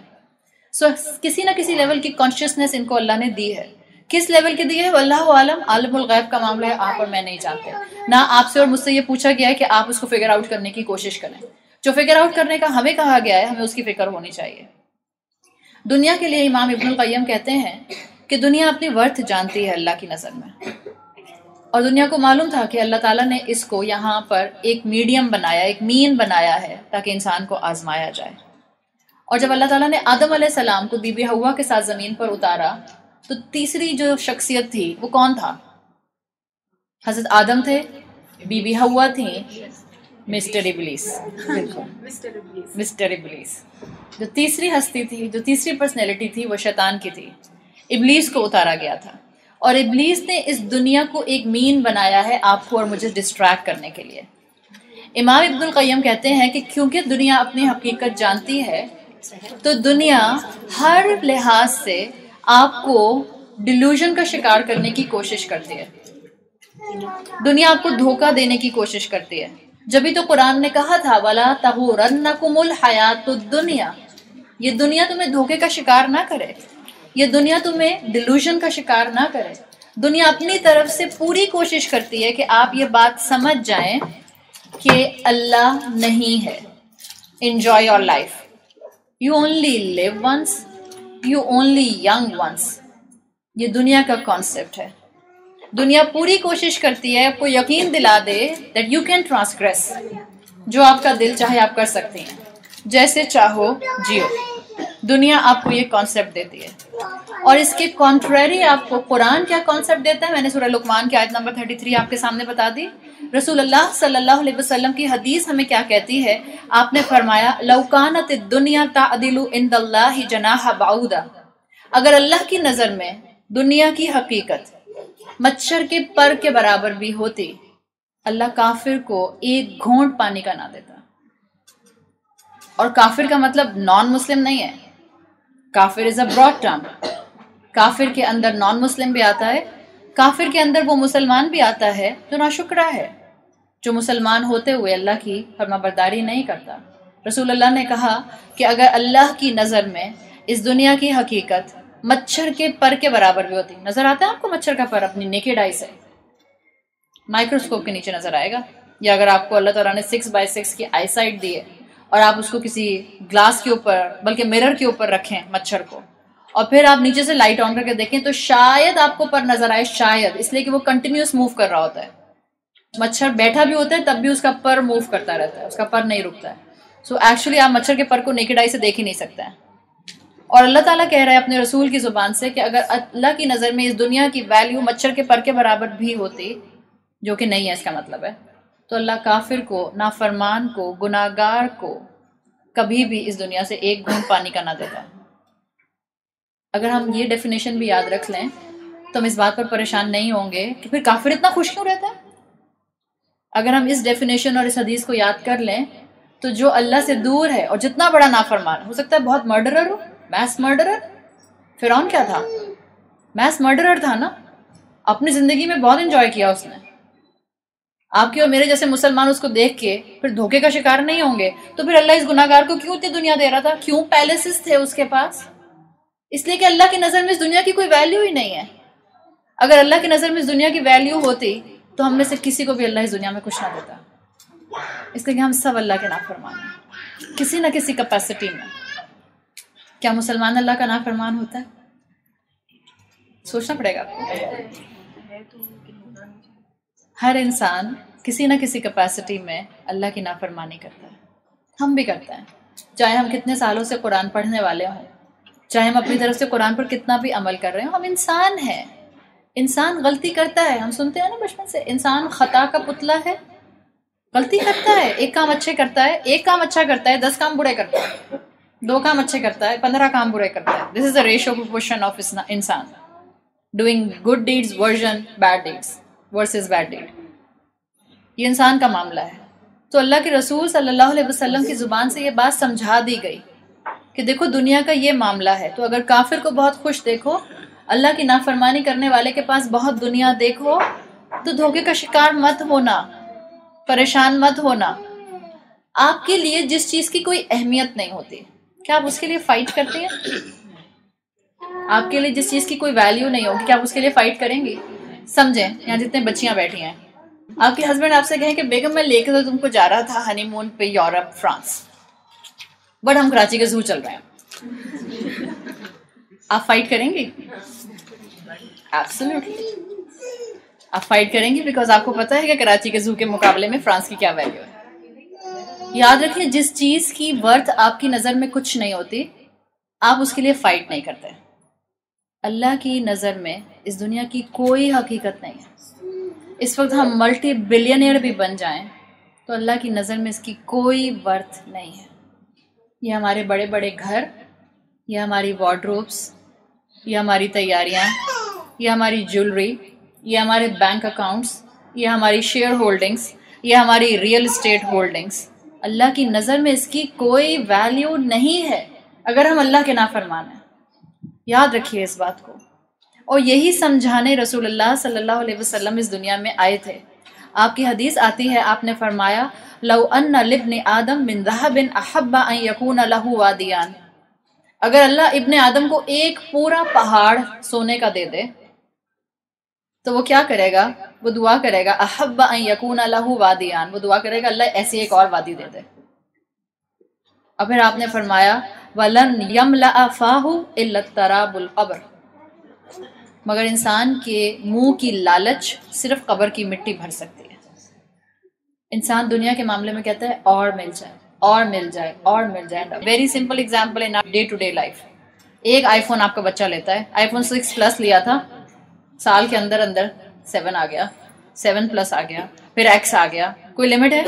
Speaker 2: سو کسی نہ کسی لیول کی کانشیسنیس ان کو اللہ نے دی ہے. کس لیول کی دی ہے؟ واللہ عالم، عالم الغیب کا معاملہ ہے، آپ اور میں نہیں جانتے. نہ آپ سے اور مجھ سے یہ پوچھا گیا ہے کہ آپ اس کو فگر آؤٹ کرنے کی کوشش کریں. جو فگر آؤٹ کرنے کا ہمیں کہا گیا ہے ہمیں اس کی فکر ہونی چاہیے. دنیا کے لیے امام ابن القیم کہتے ہیں کہ دنیا اپنی ورتھ جانتی ہے اللہ کی نظر میں، اور دنیا کو معلوم تھا کہ اللہ تعالیٰ نے اس کو یہاں پر ایک میڈیم بنایا، ایک مین بنایا ہے تاکہ انسان کو آزمایا جائے. اور جب اللہ تعالیٰ نے آدم علیہ السلام کو بی بی حوا کے ساتھ زمین پر اتارا تو تیسری جو شخصیت تھی وہ کون تھا؟ حضرت آدم تھے، بی بی حوا تھیں، مسٹر ابلیس. مسٹر ابلیس. جو تیسری ہستی تھی، جو تیسری پرسنالٹی تھی وہ شیطان کی تھی. ابلیس کو اتارا گیا تھا، اور ابلیس نے اس دنیا کو ایک مین بنایا ہے آپ کو اور مجھے ڈسٹریکٹ کرنے کے لیے. امام ابن القیم کہتے ہیں کہ کیونکہ دنیا اپنی حقیقت جانتی ہے تو دنیا ہر لحاظ سے آپ کو ڈیلوژن کا شکار کرنے کی کوشش کرتی ہے. دنیا آپ کو دھوکہ دینے کی کوشش کرتی ہے. جبھی تو قرآن نے کہا تھا وَلَا تَغُرَنَّكُمُ الْحَيَاةُ الدُّنْيَا، یہ دنیا تمہیں دھوکے کا شکار نہ کرے، یہ دنیا تمہیں ڈیلوژن کا شکار نہ کرے. دنیا اپنی طرف سے پوری کوشش کرتی ہے کہ آپ یہ بات سمجھ جائیں کہ اللہ نہیں ہے. Enjoy your life, you only live once, you only young once. یہ دنیا کا کانسیپٹ ہے. دنیا پوری کوشش کرتی ہے آپ کو یقین دلا دے that you can transgress، جو آپ کا دل چاہے آپ کر سکتے ہیں، جیسے چاہو جیو۔ دنیا آپ کو یہ کانسیپٹ دیتی ہے، اور اس کے کانٹریری آپ کو قرآن کیا کانسیپٹ دیتا ہے؟ میں نے سورہ لقمان کی آیت نمبر 33 آپ کے سامنے بتا دی۔ رسول اللہ صلی اللہ علیہ وسلم کی حدیث ہمیں کیا کہتی ہے؟ آپ نے فرمایا لو کانت الدنیا تعدل عند اللہ جناح بعوضہ، اگر اللہ کی نظر میں دنیا کی حقیقت مچھر کے پر کے برابر بھی ہوتی، اللہ کافر کو ایک گھونٹ پانی کا نہ دیتا۔ اور کافر کا مطلب نان مسلم نہیں ہے، کافر از اے براڈ ٹرم۔ کافر کے اندر نان مسلم بھی آتا ہے، کافر کے اندر وہ مسلمان بھی آتا ہے جو ناشکرا ہے، جو مسلمان ہوتے ہوئے اللہ کی فرما برداری نہیں کرتا۔ رسول اللہ نے کہا کہ اگر اللہ کی نظر میں اس دنیا کی حقیقت مچھر کے پر کے برابر بھی ہوتی، نظر آتا ہے آپ کو مچھر کا پر اپنی نیکڈ آئی سے؟ مائکروسکوپ کے نیچے نظر آئے گا، یا اگر آپ کو اللہ تعالیٰ نے 6x6 کی آئی سائٹ دی ہے اور آپ اس کو کسی گلاس کے اوپر بلکہ مرر کے اوپر رکھیں مچھر کو، اور پھر آپ نیچے سے لائٹ آن کر کے دیکھیں تو شاید آپ کو پر نظر آئے، شاید، اس لیے کہ وہ کنٹینیوس موو کر رہا ہوتا ہے۔ مچھر بیٹھا بھی ہوتا ہے تب بھی اس کا پر موو کرتا رہتا ہے، اس کا پر نہیں رکتا ہے۔ سو ایکچولی آپ مچھر کے پر کو نیکڈ آئی سے دیکھ ہی نہیں سکتے ہیں۔ اور اللہ تعالیٰ کہہ رہا ہے اپنے رسول کی زبان سے کہ اگر اللہ کی نظر میں اس دنیا کی ویلیو مچھر کے پر کے برابر بھی ہوتی، جو کہ نہیں ہے اس کا مطلب ہے، تو اللہ کافر کو، نافرمان کو، گناہگار کو کبھی بھی اس دنیا سے ایک گھونٹ پانی کا نہ دیتا۔ اگر ہم یہ ڈیفینیشن بھی یاد رکھ لیں تو ہم اس بات پر پریشان نہیں ہوں گے کہ پھر کافر اتنا خوش کیوں رہتا ہے۔ اگر ہم اس ڈیفینیشن اور اس حدیث کو یاد کر لیں تو جو اللہ سے دور ہے اور جتنا بڑا نافرمان ہو سکتا ہے، بہت مرڈرر ہو، میس مرڈرر، فرعون کیا تھا؟ میس مرڈرر تھا نا، اپنی زندگی میں بہت انجوائے کیا اس نے۔ آپ کے اور میرے جیسے مسلمان اس کو دیکھ کے پھر دھوکے کا شکار نہیں ہوں گے، تو پھر اللہ اس گناہگار کو کیوں اتنی دنیا دے رہا تھا؟ کیوں پیلسز تھے اس کے پاس؟ اس لیے کہ اللہ کی نظر میں اس دنیا کی کوئی ویلیو ہی نہیں ہے۔ اگر اللہ کی نظر میں اس دنیا کی ویلیو ہوتی تو ہم میں سے کسی کو بھی اللہ اس دنیا میں کچھ نہ دیتا، اس لیے کہ ہم سب اللہ کے نافرمان ہیں کسی نہ کسی کیپیسٹی میں۔ کیا مسلمان اللہ کا نافرمان ہوتا ہے؟ سوچنا پڑے گا آپ کو۔ ہر انسان کسی نہ کسی کیپیسٹی میں اللہ کی نافرمانی کرتا ہے، ہم بھی کرتے ہیں، چاہے ہم کتنے سالوں سے قرآن پڑھنے والے ہوں، چاہے ہم اپنی طرف سے قرآن پر کتنا بھی عمل کر رہے ہوں، ہم انسان ہیں، انسان غلطی کرتا ہے۔ ہم سنتے ہیں نا بچپن سے، انسان خطا کا پتلا ہے، غلطی کرتا ہے، ایک کام اچھے کرتا ہے، ایک کام اچھا کرتا ہے، 10 کام برے کرتا ہے، 2 کام اچھے کرتا ہے، 15 کام برے کرتا ہے۔ This is the ratio proportion of انسان، doing good deeds versus bad deeds versus bad deed, یہ انسان کا معاملہ ہے۔ تو اللہ کے رسول صلی اللہ علیہ وسلم کی زبان سے یہ بات سمجھا دی گئی کہ دیکھو دنیا کا یہ معاملہ ہے، تو اگر کافر کو بہت خوش دیکھو، اللہ کی نافرمانی کرنے والے کے پاس بہت دنیا دیکھو، تو دھوکے کا شکار مت ہونا، پریشان مت ہونا۔ آپ کے لیے جس چیز کی کوئی اہمیت نہیں ہوتی، کیا آپ اس کے لیے فائٹ کرتے ہیں؟ آپ کے لیے جس چیز کی کوئی ویلیو نہیں ہوگی، کیا آپ اس کے لیے فائٹ کریں گی؟ سمجھیں، یہاں جتنے بچیاں بیٹھی ہیں، آپ کے ہسبینڈ آپ سے کہیں کہ بیگم میں لے کے تو تم کو جا رہا تھا ہنی مون پہ یورپ، فرانس، بٹ ہم کراچی کے زو چل رہے ہیں، آپ فائٹ کریں گی؟ ایبسلیوٹلی آپ فائٹ کریں گی، بیکاز آپ کو پتہ ہے کہ کراچی کے زو کے مقابلے میں فرانس کی کیا ویلیو ہے۔ یاد رکھیں، جس چیز کی ورتھ آپ کی نظر میں کچھ نہیں ہوتی، آپ اس کے لیے فائٹ نہیں کرتے۔ اللہ کی نظر میں اس دنیا کی کوئی حقیقت نہیں ہے۔ اس وقت ہم ملٹی بلینئر بھی بن جائیں تو اللہ کی نظر میں اس کی کوئی ورتھ نہیں ہے۔ یہ ہمارے بڑے بڑے گھر، یہ ہماری وارڈروبس، یہ ہماری تیاریاں، یہ ہماری جیولری، یہ ہمارے بینک اکاؤنٹس، یہ ہماری شیئر ہولڈنگس، یہ ہماری ریئل اسٹیٹ ہولڈنگس، اللہ کی نظر میں اس کی کوئی ویلیو نہیں ہے اگر ہم اللہ کے نافرمان ہیں۔ یاد رکھیے اس بات کو، اور یہی سمجھانے رسول اللہ صلی اللہ علیہ وسلم اس دنیا میں آئے تھے۔ آپ کی حدیث آتی ہے، آپ نے فرمایا لو ان لابن آدم من ذهب احب ان يكون له وادیان، اگر اللہ ابن آدم کو ایک پورا پہاڑ سونے کا دے دے تو وہ کیا کرے گا؟ وہ دعا کرے گا احب ان يكون له وادیان، وہ دعا کرے گا اللہ ایسی ایک اور وادی دے دے۔ اور پھر آپ نے فرمایا وَلَنْ يَمْلَأَ فَاهُ إِلَّا التَّرَابُ الْقَبْرِ، مگر انسان کے منہ کی لالچ صرف قبر کی مٹی بھر سکتی ہے. انسان دنیا کے معاملے میں کہتا ہے اور مل جائے اور مل جائے اور مل جائے. Very simple example in day to day life. ایک آئی فون آپ کا بچہ لیتا ہے, آئی فون 6 پلس لیا تھا, سال کے اندر 7 آ گیا, 7 پلس آ گیا, پھر ایکس آ گیا. کوئی لمٹ ہے؟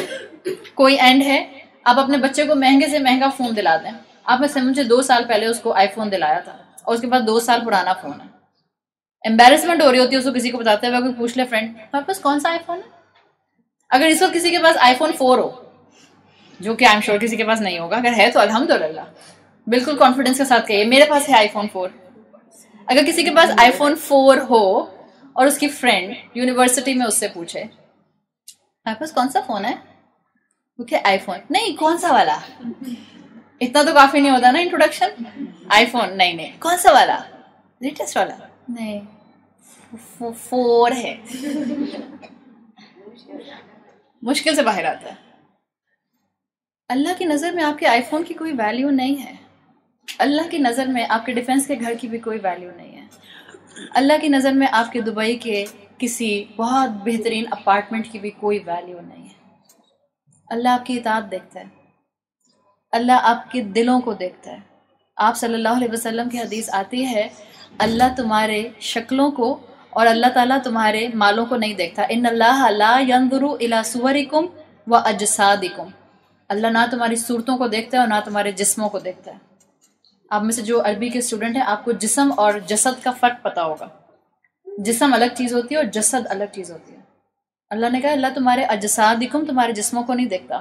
Speaker 2: کوئی اینڈ ہے؟ آپ اپنے بچے کو مہنگے سے مہنگا فون دلا دیں. آپ میں سمجھے 2 سال پہلے اس کو آئی فون دلایا تھا اور اس کے بعد 2 سال پرانا فون ہے. امبیرسمنٹ ہو رہی ہوتی ہے اس کو کسی کو بتاتے ہوئے, کوئی پوچھ لے فرینڈ ہمارے پاس کون سا آئی فون ہے. اگر اس وقت کسی کے پاس آئی فون 4 ہو, جو کہ آئی ایم شیور کسی کے پاس نہیں ہوگا, اگر ہے تو الحمدللہ بالکل کانفیڈنس کے ساتھ کہیے میرے پاس ہے آئی فون 4. اگر کسی کے پاس آئی فون 4 ہو اور اس کی فرینڈ یونیورسٹی میں اس سے پوچھے ہمارے پاس کون سا فون ہے, وہ کہ آئی فون. نہیں, کون سا والا؟ اتنا تو کافی نہیں ہوتا نا انٹروڈکشن. آئی فون نہیں, کون سا والا؟ لیٹسٹ والا نہیں, 4 ہے. مشکل سے باہر آتا ہے. اللہ کی نظر میں آپ کے آئی فون کی کوئی ویلیو نہیں ہے. اللہ کی نظر میں آپ کے ڈیفینس کے گھر کی بھی کوئی ویلیو نہیں ہے. اللہ کی نظر میں آپ کے دبئی کے کسی بہت بہترین اپارٹمنٹ کی بھی کوئی ویلیو نہیں ہے. اللہ آپ کی اطاعت دیکھتا ہے, اللہ آپ کے دلوں کو دیکھتا ہے. آپ صلی اللہ علیہ وسلم کی حدیث آتی ہے اللہ تمہارے شکلوں کو اور اللہ تعالیٰ تمہارے مالوں کو نہیں دیکھتا. ان اللہ لا ينظر الى صورکم واجسادکم. اللہ نہ تمہاری صورتوں کو دیکھتا ہے اور نہ تمہارے جسموں کو دیکھتا ہے. آپ میں سے جو عربی کے اسٹوڈنٹ ہیں آپ کو جسم اور جسد کا فرق پتا ہوگا. جسم الگ چیز ہوتی ہے اور جسد الگ چیز ہوتی ہے. اللہ نے کہا اللہ تمہارے اجسادکم, تمہارے جسموں کو نہیں دیکھتا,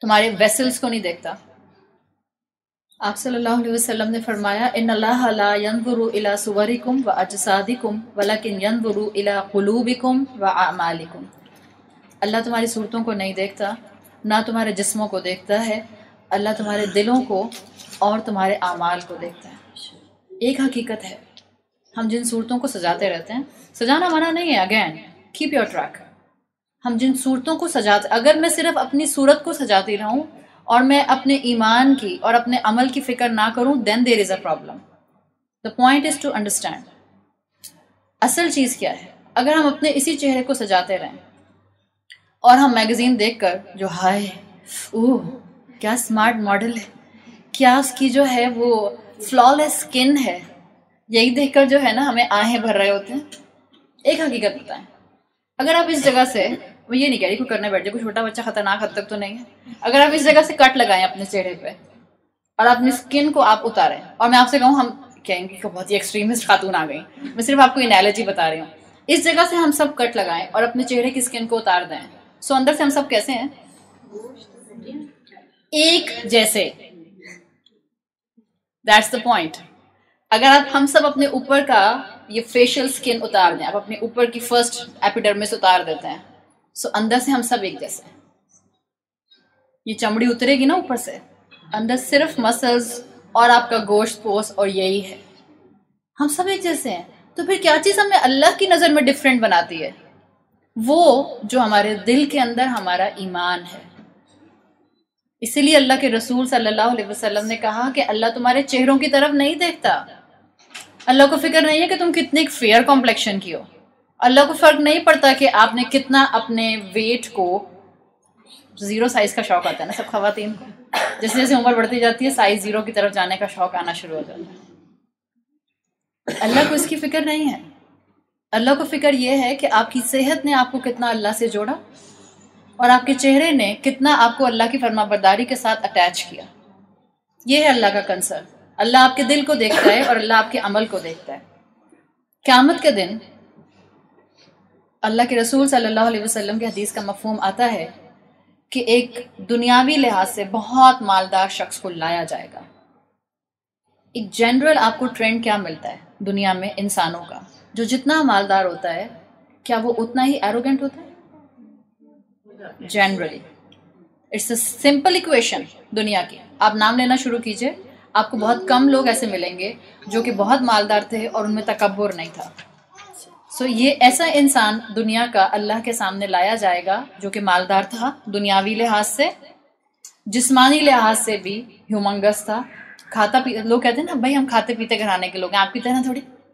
Speaker 2: تمہارے ویسلز کو نہیں دیکھتا. آپ صلی اللہ علیہ وسلم نے فرمایا ان اللہ لا ينظر الى صورکم واجسادکم ولکن ينظر الى قلوبکم واعمالکم. اللہ تمہاری صورتوں کو نہیں دیکھتا, نہ تمہارے جسموں کو دیکھتا ہے, اللہ تمہارے دلوں کو اور تمہارے اعمال کو دیکھتا ہے. ایک حقیقت ہے, ہم جن صورتوں کو سجاتے رہتے ہیں, سجانا منع نہیں ہے, اگین کیپ یور ٹریک. ہم جن صورتوں کو سجاتے, اگر میں صرف اپنی صورت کو سجاتی رہوں اور میں اپنے ایمان کی اور اپنے عمل کی فکر نہ کروں, then there is a problem. The point is to understand. اصل چیز کیا ہے؟ اگر ہم اپنے اسی چہرے کو سجاتے رہیں اور ہم میگزین دیکھ کر جو ہائے کیا اسمارٹ ماڈل ہے, کیا اس کی جو ہے وہ فلالیس اسکن ہے, یہی دیکھ کر جو ہے نا ہمیں آہیں بھر رہے ہوتے ہیں. ایک حقیقت بتائیں, اگر آپ اس جگہ سے, میں یہ نہیں کہہ رہی کوئی کرنے بیٹھ جائے, کوئی چھوٹا بچہ خطرناک حد تک تو نہیں ہے, اگر آپ اس جگہ سے کٹ لگائیں اپنے چہرے پہ اور اپنی اسکن کو آپ اتاریں, اور میں آپ سے کہوں, ہم کہیں گے کہ بہت ہی ایکسٹریمسٹ خاتون آ گئی, میں صرف آپ کو انالوجی بتا رہی ہوں, اس جگہ سے ہم سب کٹ لگائیں اور اپنے چہرے کی اسکن کو اتار دیں, سو اندر سے ہم سب کیسے ہیں؟ ایک جیسے. That's the point. اگر آپ ہم سب اپنے اوپر کا یہ فیشل اسکن اتار دیں, آپ اپنے اوپر کی فرسٹ ایپیڈرمس اتار دیتے ہیں, سو اندر سے ہم سب ایک جیسے ہیں. یہ چمڑی اترے گی نا اوپر سے, اندر صرف مسلز اور آپ کا گوشت پوست اور یہی ہے, ہم سب ایک جیسے ہیں. تو پھر کیا چیز ہمیں اللہ کی نظر میں ڈفرینٹ بناتی ہے؟ وہ جو ہمارے دل کے اندر ہمارا ایمان ہے. اسی لیے اللہ کے رسول صلی اللہ علیہ وسلم نے کہا کہ اللہ تمہارے چہروں کی طرف نہیں دیکھتا. اللہ کو فکر نہیں ہے کہ تم کتنی فیئر کمپلیکشن کی ہو. اللہ کو فرق نہیں پڑتا کہ آپ نے کتنا اپنے ویٹ کو, 0 سائز کا شوق آتا ہے نا سب خواتین کو, جیسے جیسے عمر بڑھتی جاتی ہے سائز 0 کی طرف جانے کا شوق آنا شروع ہو جاتا ہے. اللہ کو اس کی فکر نہیں ہے. اللہ کو فکر یہ ہے کہ آپ کی صحت نے آپ کو کتنا اللہ سے جوڑا اور آپ کے چہرے نے کتنا آپ کو اللہ کی فرما برداری کے ساتھ اٹیچ کیا. یہ ہے اللہ کا کنسرن. اللہ آپ کے دل کو دیکھتا ہے اور اللہ آپ کے عمل کو دیکھتا ہے. قیامت کے دن اللہ کے رسول صلی اللہ علیہ وسلم کی حدیث کا مفہوم آتا ہے کہ ایک دنیاوی لحاظ سے بہت مالدار شخص کو لایا جائے گا. ایک جنرل آپ کو ٹرینڈ کیا ملتا ہے دنیا میں انسانوں کا, جو جتنا مالدار ہوتا ہے کیا وہ اتنا ہی ایروگنٹ ہوتا ہے؟ Generally it's a simple equation دنیا کی. آپ نام لینا شروع کیجئے, آپ کو بہت کم لوگ ایسے ملیں گے جو کہ بہت مالدار تھے اور ان میں تکبر نہیں تھا. سو یہ ایسا انسان دنیا کا اللہ کے سامنے لایا جائے گا جو کہ مالدار تھا دنیاوی لحاظ سے, جسمانی لحاظ سے بھی ہیومنگس تھا, کھاتا پیتا. لوگ کہتے ہیں نا بھائی ہم کھاتے پیتے گھرانے کے لوگ ہیں, آپ کی طرح تھوڑی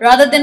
Speaker 2: rather than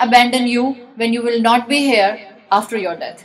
Speaker 2: abandon you when you will not be here after your death.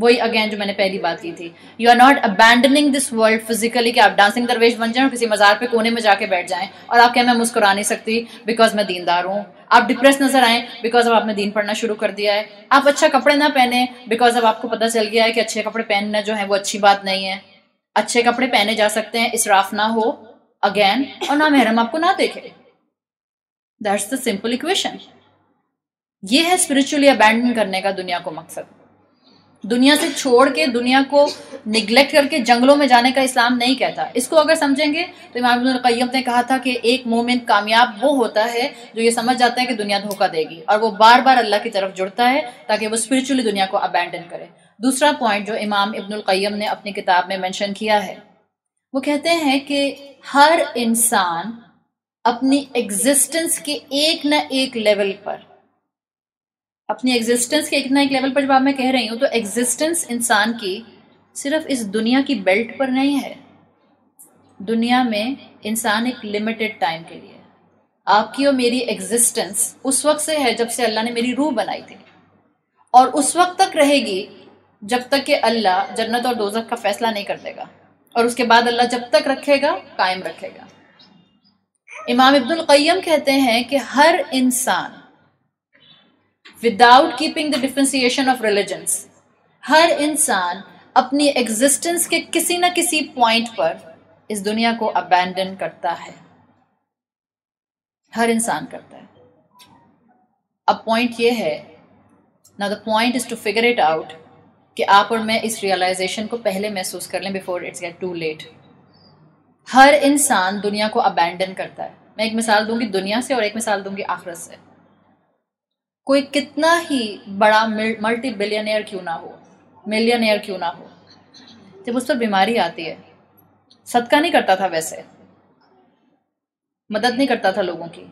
Speaker 2: وہی اگین جو میں نے پہلی بات کی تھی, you are not abandoning this world physically کہ آپ ڈانسنگ درویش بن جائیں اور کسی مزار پہ کونے میں جا کے بیٹھ جائیں اور آپ کہیں میں مسکرا نہیں سکتی بیکاز میں دیندار ہوں. آپ ڈپریس نظر آئیں بیکاز اب آپ نے دین پڑھنا شروع کر دیا ہے. آپ اچھا کپڑے نہ پہنیں بیکاز اب آپ کو پتہ چل گیا ہے کہ اچھے کپڑے پہننا جو ہے وہ اچھی بات نہیں ہے. اچھے کپڑے پہنے جا سکتے ہیں, اسراف نہ ہو اگین, اور نہ محرم آپ کو نہ دیکھے. That's the simple equation. یہ ہے اسپرچولی ابینڈن کرنے کا دنیا کو مقصد. دنیا سے چھوڑ کے, دنیا کو نگلیکٹ کر کے جنگلوں میں جانے کا اسلام نہیں کہتا. اس کو اگر سمجھیں گے تو امام ابن القیم نے کہا تھا کہ ایک مومن کامیاب وہ ہوتا ہے جو یہ سمجھ جاتا ہے کہ دنیا دھوکہ دے گی اور وہ بار بار اللہ کی طرف جڑتا ہے تاکہ وہ اسپرچولی دنیا کو ابینڈن کرے. دوسرا پوائنٹ جو امام ابن القیم نے اپنی کتاب میں مینشن کیا ہے, وہ کہتے ہیں کہ ہر انسان اپنی ایگزسٹنس کے ایک نہ ایک لیول پر, اپنی ایگزسٹنس کے ایک نہ ایک لیول پر جب آپ میں کہہ رہی ہوں تو ایگزسٹنس انسان کی صرف اس دنیا کی بیلٹ پر نہیں ہے. دنیا میں انسان ایک لمیٹڈ ٹائم کے لیے, آپ کی اور میری ایگزسٹنس اس وقت سے ہے جب سے اللہ نے میری روح بنائی تھی, اور اس وقت تک رہے گی جب تک کہ اللہ جنت اور دوزخ کا فیصلہ نہیں کر دے گا, اور اس کے بعد اللہ جب تک رکھے گا قائم رکھے گا. امام ابن القیم کہتے ہیں کہ ہر انسان without keeping the differentiation of religions, ہر انسان اپنی ایگزسٹنس کے کسی نہ کسی پوائنٹ پر اس دنیا کو ابینڈن کرتا ہے. ہر انسان کرتا ہے. اب پوائنٹ یہ ہے, now the point is to figure it out کہ آپ اور میں اس ریئلائزیشن کو پہلے محسوس کر لیں before it's get too late. ہر انسان دنیا کو ابینڈن کرتا ہے. میں ایک مثال دوں گی دنیا سے اور ایک مثال دوں گی آخرت سے. کوئی کتنا ہی بڑا ملٹی بلینئر کیوں نہ ہو, ملینئر کیوں نہ ہو, جب اس پر بیماری آتی ہے, صدقہ نہیں کرتا تھا, ویسے مدد نہیں کرتا تھا لوگوں کی,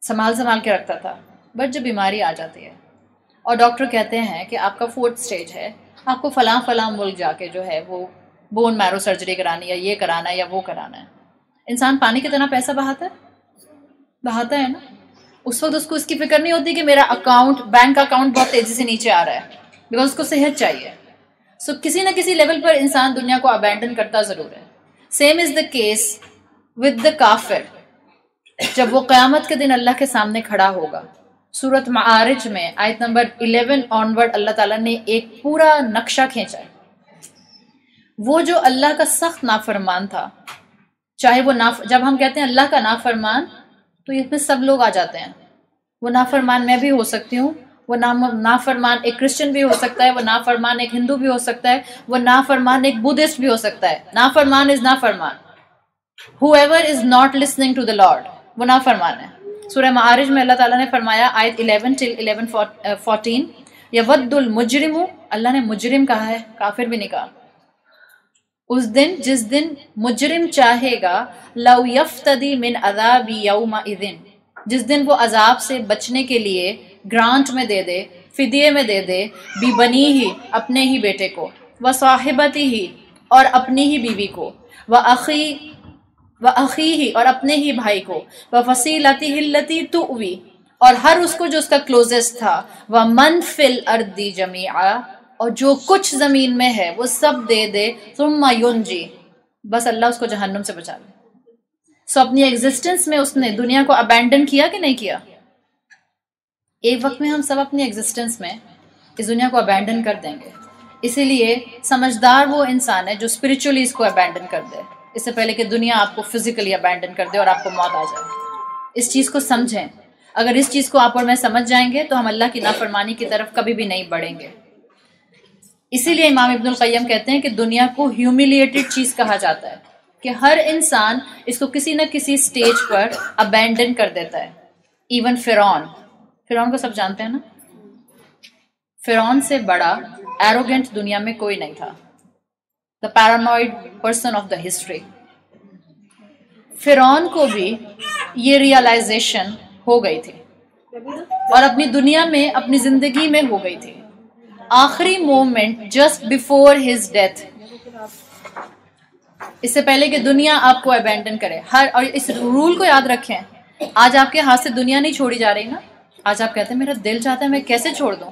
Speaker 2: سنبھال کے رکھتا تھا, بٹ جب بیماری آ جاتی ہے اور ڈاکٹر کہتے ہیں کہ آپ کا 4th سٹیج ہے, آپ کو فلاں ملک جا کے جو ہے وہ بون میرو سرجری کرانی, یا یہ کرانا ہے یا وہ کرانا ہے. انسان پانی کی طرح پیسہ بہاتا ہے نا. اس وقت اس کو اس کی فکر نہیں ہوتی کہ میرا بینک اکاؤنٹ بہت تیزی سے نیچے آ رہا ہے, بیکاز اس کو صحت چاہیے. سو کسی نہ کسی لیول پر انسان دنیا کو ابینڈن کرتا ضرور ہے. Same is the case with the کافر. جب وہ قیامت کے دن اللہ کے سامنے کھڑا ہوگا, سورۃ معارج میں آیت نمبر 11 آنورڈ اللہ تعالیٰ نے ایک پورا نقشہ کھینچا ہے. وہ جو اللہ کا سخت نافرمان تھا, چاہے وہ جب ہم کہتے ہیں اللہ کا نافرمان تو اس میں سب لوگ آ جاتے ہیں. وہ نافرمان میں بھی ہو سکتی ہوں, وہ نافرمان ایک کرسچن بھی ہو سکتا ہے, وہ نافرمان ایک ہندو بھی ہو سکتا ہے, وہ نافرمان ایک بدھسٹ بھی ہو سکتا ہے. نافرمان از نافرمان. whoever is not listening to the Lord, وہ نافرمان ہے. سورہ معارج میں اللہ تعالیٰ نے فرمایا آیت 11 till 11-14, یود المجرم, اللہ نے مجرم کہا ہے, کافر بھی نہیں کہا. اس دن جس دن مجرم چاہے گا, لو یفتدی من عذاب یومئذ, جس دن وہ عذاب سے بچنے کے لیے گرانٹ میں دے دے, فدیے میں دے دے, بی بنی ہی, اپنے ہی بیٹے کو, و صاحبتی ہی, اور اپنی ہی بیوی کو, و اخی ہی, اور اپنے ہی بھائی کو, و فصیلتی التی تؤوی, اور ہر اس کو جو اس کا کلوزسٹ تھا, و من فی الارض جمیعا, اور جو کچھ زمین میں ہے وہ سب دے دے, ثم ینجی, بس اللہ اس کو جہنم سے بچا لے. سو اپنی ایگزسٹنس میں اس نے دنیا کو ابینڈن کیا کہ نہیں کیا؟ ایک وقت میں ہم سب اپنی ایگزسٹنس میں اس دنیا کو ابینڈن کر دیں گے. اسی لیے سمجھدار وہ انسان ہے جو اسپرچولی اس کو ابینڈن کر دے, اس سے پہلے کہ دنیا آپ کو فزیکلی ابینڈن کر دے اور آپ کو موت آ جائے. اس چیز کو سمجھیں. اگر اس چیز کو آپ اور میں سمجھ جائیں گے تو ہم اللہ کی نافرمانی کی طرف کبھی بھی نہیں بڑھیں گے. اسی لیے امام ابن القیم کہتے ہیں کہ دنیا کو ہیوملیٹڈ چیز کہا جاتا ہے, کہ ہر انسان اس کو کسی نہ کسی سٹیج پر ابینڈن کر دیتا ہے. ایون فرعون کو سب جانتے ہیں نا, فرعون سے بڑا ایروگنٹ دنیا میں کوئی نہیں تھا. The paranoid person of the history. فرعون کو بھی یہ ریئلائزیشن ہو گئی تھی اور اپنی دنیا میں, اپنی زندگی میں ہو گئی تھی. آخری moment just before his death, اس سے پہلے کہ دنیا آپ کو ابینڈن کرے. اور اس رول کو یاد رکھیں, آج آپ کے ہاتھ سے دنیا نہیں چھوڑی جا رہی نا. آج آپ کہتے ہیں میرا دل چاہتا ہے میں کیسے چھوڑ دوں,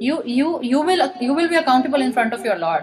Speaker 2: you will be accountable in front of your Lord।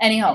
Speaker 2: Anyhow,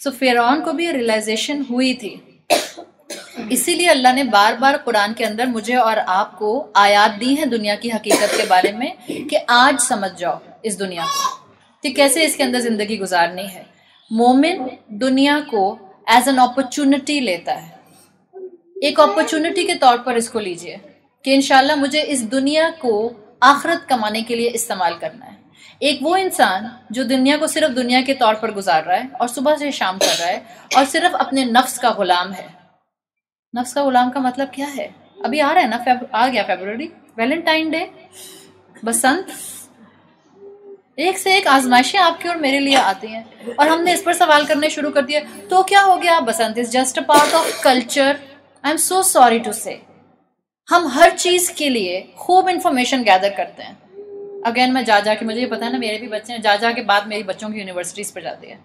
Speaker 2: سو فرعون کو بھی ریئلائزیشن ہوئی تھی، اسی لیے اللہ نے بار بار قرآن کے اندر مجھے اور آپ کو آیات دی ہیں دنیا کی حقیقت کے بارے میں کہ آج سمجھ جاؤ اس دنیا کو کہ کیسے اس کے اندر زندگی گزارنی ہے. مومن دنیا کو ایز این اپرچونٹی لیتا ہے، ایک اپرچونٹی کے طور پر اس کو لیجئے کہ انشاءاللہ مجھے اس دنیا کو آخرت کمانے کے لیے استعمال کرنا ہے. ایک وہ انسان جو دنیا کو صرف دنیا کے طور پر گزار رہا ہے اور صبح سے شام کر رہا ہے اور صرف اپنے نفس کا غلام ہے. نفس کا غلام کا مطلب کیا ہے؟ ابھی آ رہا ہے نا، آ گیا فیبروری، ویلنٹائن ڈے، بسنت، ایک سے ایک آزمائشیں آپ کی اور میرے لیے آتی ہیں اور ہم نے اس پر سوال کرنے شروع کر دیا تو کیا ہو گیا؟ Basant is just a part of culture. I am so sorry to say ہم ہر چیز کے لیے خوب انفارمیشن گیدر کرتے ہیں. اگین میں جا کے، مجھے یہ پتا ہے نا میرے بھی بچے ہیں، جا کے بعد میری بچوں کی یونیورسٹیز پر جاتی ہے.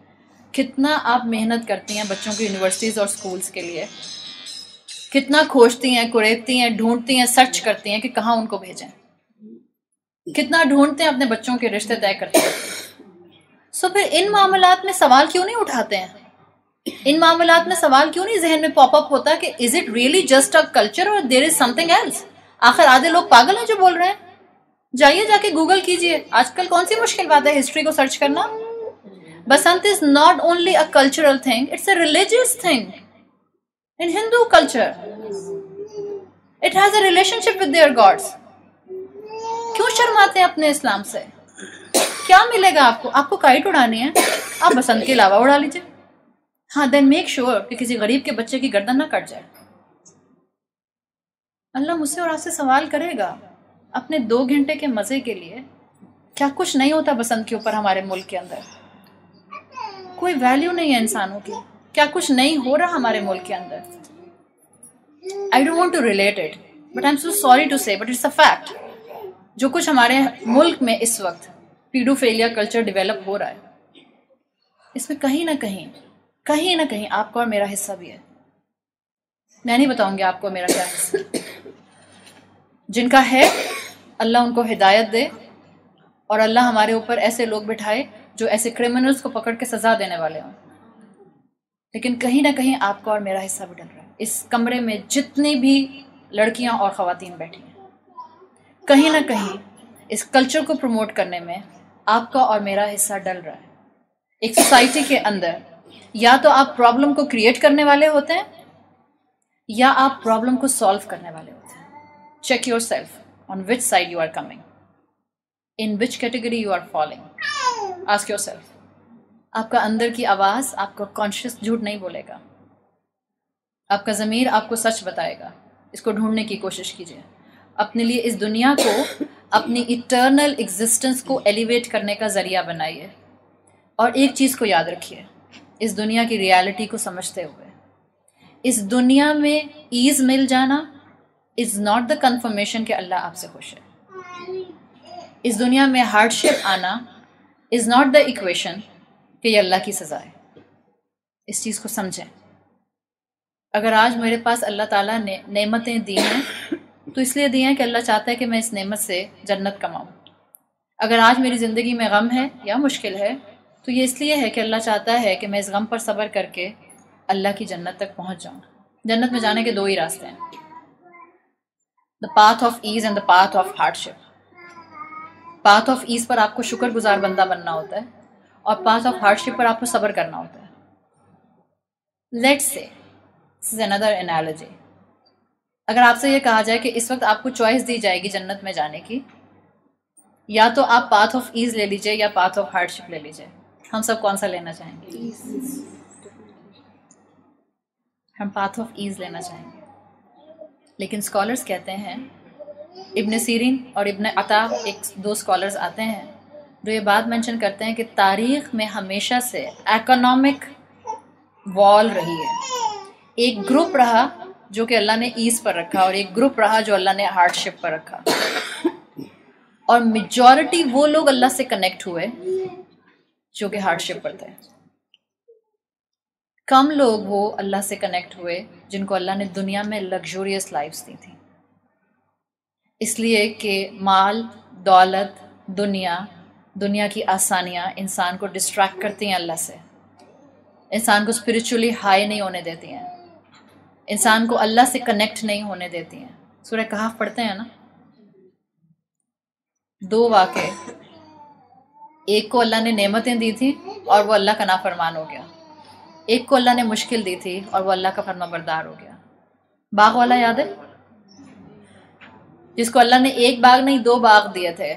Speaker 2: کتنا آپ محنت کرتی ہیں بچوں کی یونیورسٹیز اور سکولز کے لیے، کتنا کھوجتی ہیں، کوریدتی ہیں، ڈھونڈتی ہیں، سرچ کرتی ہیں کہ کہاں ان کو بھیجیں، کتنا ڈھونڈتے ہیں، اپنے بچوں کے رشتے طے کرتے ہیں. سو پھر ان معاملات میں سوال کیوں نہیں اٹھاتے ہیں؟ ان معاملات میں سوال کیوں نہیں ذہن میں پاپ اپ ہوتا کہ is it really just a culture اور دیر از سم تھنگ ایلس؟ آخر آدھے لوگ پاگل ہیں جو بول رہے ہیں. جائیے جا کے گوگل کیجئے، آج کل کون سی مشکل بات ہے ہسٹری کو سرچ کرنا. Basant is not only a cultural thing, it's a religious thing. In Hindu culture, it has a relationship with their gods. کیوں شرماتے ہیں اپنے اسلام سے؟ کیا ملے گا آپ کو؟ آپ کو کائٹ اڑانی ہے، آپ بسنت کے علاوہ اڑا لیجیے. ہاں دین میک شیور کہ کسی غریب کے بچے کی گردن نہ کٹ جائے. اللہ مجھ سے اور آپ سے سوال کرے گا اپنے 2 گھنٹے کے مزے کے لیے. کیا کچھ نہیں ہوتا بسنت کے اوپر ہمارے ملک کے اندر؟ کوئی ویلیو نہیں ہے انسانوں کی. کیا کچھ نہیں ہو رہا ہمارے ملک کے اندر؟ I don't want to relate it, but I'm so sorry to say, but it's a fact. جو کچھ ہمارے ملک میں اس وقت پیڈوفیلیا کلچر ڈیولپ ہو رہا ہے، اس میں کہیں نہ کہیں آپ کا اور میرا حصہ بھی ہے. میں نہیں بتاؤں گی آپ کو میرا کیا حصہ. جن کا ہے اللہ ان کو ہدایت دے، اور اللہ ہمارے اوپر ایسے لوگ بٹھائے جو ایسے کرمنلز کو پکڑ کے سزا دینے والے ہوں. لیکن کہیں نہ کہیں آپ کا اور میرا حصہ بھی ڈل رہا ہے. اس کمرے میں جتنی بھی لڑکیاں اور خواتین بیٹھی ہیں، کہیں نہ کہیں اس کلچر کو پروموٹ کرنے میں آپ کا اور میرا حصہ ڈل رہا ہے. ایک سوسائٹی کے اندر یا تو آپ پرابلم کو کریٹ کرنے والے ہوتے ہیں یا آپ پرابلم کو سالو کرنے والے ہوتے ہیں. Check yourself on which side you are coming, in which category you are falling. Ask yourself. آپ کا اندر کی آواز آپ کا کانشیس جھوٹ نہیں بولے گا، آپ کا ضمیر آپ کو سچ بتائے گا. اس کو ڈھونڈنے کی کوشش کیجیے. اپنے لیے اس دنیا کو اپنی ایٹرنل ایگزسٹنس کو ایلیویٹ کرنے کا ذریعہ بنائیے. اور ایک چیز کو یاد رکھیے، اس دنیا کی ریالٹی کو سمجھتے ہوئے، اس دنیا میں ایز مل جانا از ناٹ دا کنفرمیشن کہ اللہ آپ سے خوش ہے. اس دنیا میں ہارڈ شپ آنا از ناٹ دا ایکویشن کہ یہ اللہ کی سزا ہے. اس چیز کو سمجھیں. اگر آج میرے پاس اللہ تعالیٰ نے نعمتیں دی ہیں تو اس لیے دی ہیں کہ اللہ چاہتا ہے کہ میں اس نعمت سے جنت کماؤں. اگر آج میری زندگی میں غم ہے یا مشکل ہے تو یہ اس لیے ہے کہ اللہ چاہتا ہے کہ میں اس غم پر صبر کر کے اللہ کی جنت تک پہنچ جاؤں. جنت میں جانے کے 2 ہی راستے ہیں، the path of as and the path of hard ship. Path of as per آپ کو شکر گزار بندہ بننا ہوتا ہے اور پاتھ آف ہارڈ شپ پر آپ کو صبر کرنا ہوتا ہے. Let's say this is another analogy. اگر آپ سے یہ کہا جائے کہ اس وقت آپ کو چوائس دی جائے گی جنت میں جانے کی، یا تو آپ پاتھ آف ایز لے لیجئے یا پاتھ آف ہارڈ شپ لے لیجئے، ہم سب کون سا لینا چاہیں گے؟ ہم پاتھ آف ایز لینا چاہیں گے. لیکن اسکالرس کہتے ہیں، ابن سیرین اور ابن عطا، 2 اسکالرز آتے ہیں جو یہ بات مینشن کرتے ہیں کہ تاریخ میں ہمیشہ سے اکنامک وال رہی ہے. ایک گروپ رہا جو کہ اللہ نے ایز پر رکھا اور ایک گروپ رہا جو اللہ نے ہارڈ شپ پر رکھا. اور میجورٹی وہ لوگ اللہ سے کنیکٹ ہوئے جو کہ ہارڈ شپ پر تھے. کم لوگ وہ اللہ سے کنیکٹ ہوئے جن کو اللہ نے دنیا میں لگژوریس لائفز دی تھی. اس لیے کہ مال، دولت، دنیا کی آسانیاں انسان کو ڈسٹریکٹ کرتی ہیں اللہ سے. انسان کو اسپرچولی ہائی نہیں ہونے دیتی ہیں، انسان کو اللہ سے کنیکٹ نہیں ہونے دیتی ہیں. سورہ کہف پڑھتے ہیں نا، 2 واقعے، ایک کو اللہ نے نعمتیں دی تھی اور وہ اللہ کا نافرمان ہو گیا، ایک کو اللہ نے مشکل دی تھی اور وہ اللہ کا فرما بردار ہو گیا. باغ والا یاد ہے، جس کو اللہ نے 1 باغ نہیں 2 باغ دیے تھے،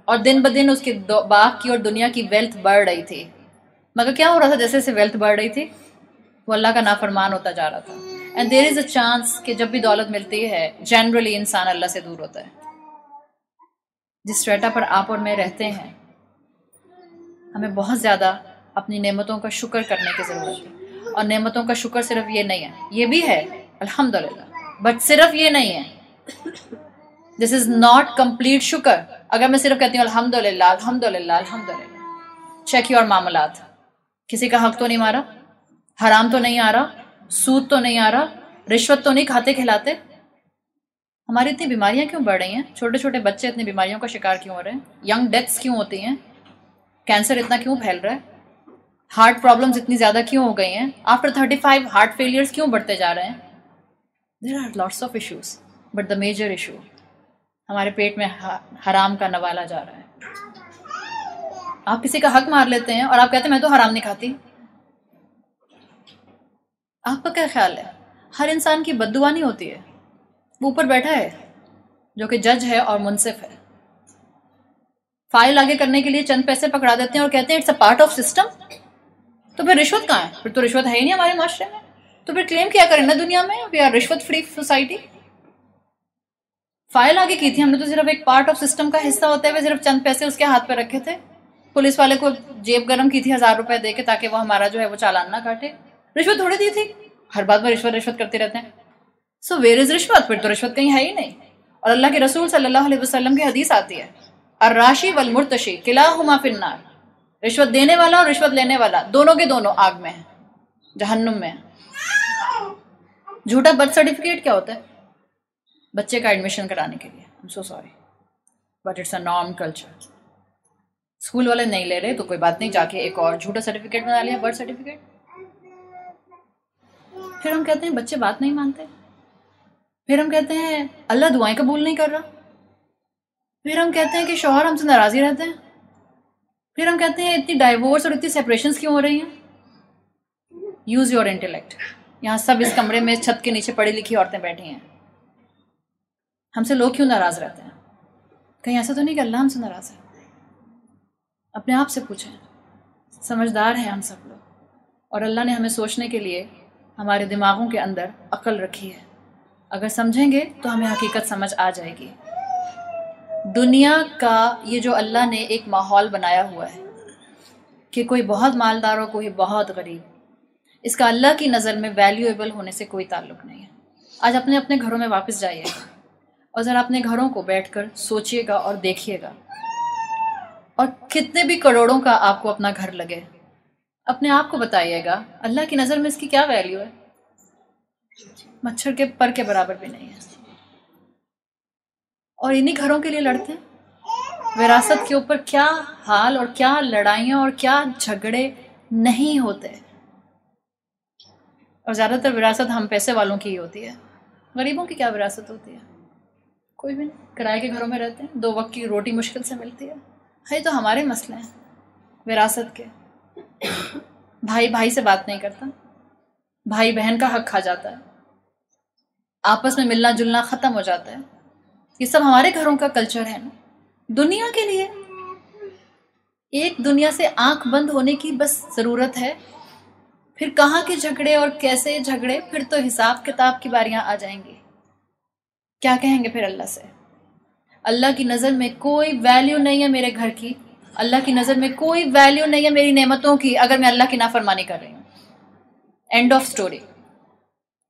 Speaker 2: اور دن بدن اس کے باغ کی اور دنیا کی ویلتھ بڑھ رہی تھی، مگر کیا ہو رہا تھا؟ جیسے جیسے ویلتھ بڑھ رہی تھی وہ اللہ کا نافرمان ہوتا جا رہا تھا. And there is a chance کہ جب بھی دولت ملتی ہے جنرلی انسان اللہ سے دور ہوتا ہے. جس اسٹریٹا پر آپ اور میں رہتے ہیں ہمیں بہت زیادہ اپنی نعمتوں کا شکر کرنے کی ضرورت ہے، اور نعمتوں کا شکر صرف یہ نہیں ہے، یہ بھی ہے الحمدللہ، بٹ صرف یہ نہیں ہے. دس از ناٹ کمپلیٹ شکر. اگر میں صرف کہتی ہوں الحمدللہ الحمدللہ الحمدللہ، چیک یور معاملات. کسی کا حق تو نہیں مارا، حرام تو نہیں آ رہا، سود تو نہیں آ رہا، رشوت تو نہیں کھاتے کھلاتے. ہماری اتنی بیماریاں کیوں بڑھ رہی ہیں؟ چھوٹے چھوٹے بچے اتنی بیماریوں کا شکار کیوں ہو رہے ہیں؟ ینگ ڈیتھس کیوں ہوتی ہیں؟ کینسر اتنا کیوں پھیل رہا ہے؟ ہارٹ پرابلمز اتنی زیادہ کیوں ہو گئی ہیں؟ آفٹر 35 ہارٹ فیلیئرز کیوں بڑھتے جا رہے ہیں؟ There are lots of issues, but the major issue ہمارے پیٹ میں حرام کا نوالا جا رہا ہے. آپ کسی کا حق مار لیتے ہیں اور آپ کہتے ہیں میں تو حرام نہیں کھاتی. آپ کا کیا خیال ہے؟ ہر انسان کی بد دعا نہیں ہوتی ہے، وہ اوپر بیٹھا ہے جو کہ جج ہے اور منصف ہے. فائل آگے کرنے کے لیے چند پیسے پکڑا دیتے ہیں اور کہتے ہیں it's a part of system. تو پھر رشوت کہاں ہے؟ پھر تو رشوت ہے ہی نہیں ہمارے معاشرے میں. تو پھر کلیم کیا کریں نا دنیا میں وی آر رشوت فری سوسائٹی. فائل آگے کی تھی ہم نے تو صرف ایک پارٹ آف سسٹم کا حصہ ہوتے ہوئے صرف چند پیسے اس کے ہاتھ پہ رکھے تھے. پولیس والے کو جیب گرم کی تھی 1000 روپے دے کے تاکہ وہ ہمارا جو ہے وہ چالان نہ کاٹے. رشوت تھوڑی دی تھی، ہر بات میں رشوت رشوت کرتے رہتے ہیں. سو ویئر از رشوت؟ پھر تو رشوت کہیں ہے ہی نہیں. اور اللہ کے رسول صلی اللہ علیہ وسلم کی حدیث آتی ہے الراشی والمرتشی کلاہما فی النار. رشوت دینے والا اور رشوت لینے والا دونوں کے دونوں آگ میں ہیں، جہنم میں ہیں. جھوٹا برتھ سرٹیفکیٹ کیا ہوتا ہے؟ بچے کا ایڈمیشن کرانے کے لیے. I'm so sorry but it's a norm culture. School والے نہیں لے رہے تو کوئی بات نہیں، جا کے ایک اور جھوٹا سرٹیفکیٹ بنا لیا، برتھ سرٹیفکیٹ. پھر ہم کہتے ہیں بچے بات نہیں مانتے، پھر ہم کہتے ہیں اللہ دعائیں قبول نہیں کر رہا، پھر ہم کہتے ہیں کہ شوہر ہم سے ناراضی رہتے ہیں، پھر ہم کہتے ہیں اتنی ڈائیورس اور اتنی سیپریشنز کیوں ہو رہی ہیں. Use your intellect. یہاں سب اس کمرے میں چھت کے نیچے پڑھی لکھی عورتیں بیٹھی ہیں. ہم سے لوگ کیوں ناراض رہتے ہیں؟ کہیں ایسا تو نہیں کہ اللہ ہم سے ناراض ہے؟ اپنے آپ سے پوچھیں. سمجھدار ہیں ہم سب لوگ، اور اللہ نے ہمیں سوچنے کے لیے ہمارے دماغوں کے اندر عقل رکھی ہے. اگر سمجھیں گے تو ہمیں حقیقت سمجھ آ جائے گی. دنیا کا یہ جو اللہ نے ایک ماحول بنایا ہوا ہے کہ کوئی بہت مالدار ہو کوئی بہت غریب، اس کا اللہ کی نظر میں ویلیویبل ہونے سے کوئی تعلق نہیں ہے. آج اپنے اپنے گھروں میں واپس جائیے گا اور ذرا اپنے گھروں کو بیٹھ کر سوچئے گا اور دیکھیے گا، اور کتنے بھی کروڑوں کا آپ کو اپنا گھر لگے، اپنے آپ کو بتائیے گا اللہ کی نظر میں اس کی کیا ویلیو ہے؟ مچھر کے پر کے برابر بھی نہیں ہے. اور انہی گھروں کے لیے لڑتے ہیں. وراثت کے اوپر کیا حال اور کیا لڑائیاں اور کیا جھگڑے نہیں ہوتے. اور زیادہ تر وراثت ہم پیسے والوں کی ہی ہوتی ہے. غریبوں کی کیا وراثت ہوتی ہے؟ کوئی بھی نہیں. کرائے کے گھروں میں رہتے ہیں، 2 وقت کی روٹی مشکل سے ملتی ہے. ہے تو ہمارے مسئلے ہیں وراثت کے. بھائی بھائی سے بات نہیں کرتا، بھائی بہن کا حق کھا جاتا ہے، آپس میں ملنا جلنا ختم ہو جاتا ہے. یہ سب ہمارے گھروں کا کلچر ہے نا. دنیا کے لیے ایک دنیا سے آنکھ بند ہونے کی بس ضرورت ہے. پھر کہاں کے جھگڑے اور کیسے جھگڑے، پھر تو حساب کتاب کی باریاں آ جائیں گی. کیا کہیں گے پھر اللہ سے؟ اللہ کی نظر میں کوئی ویلیو نہیں ہے میرے گھر کی، اللہ کی نظر میں کوئی ویلیو نہیں ہے میری نعمتوں کی اگر میں اللہ کی نافرمانی کر رہی ہوں. And of story.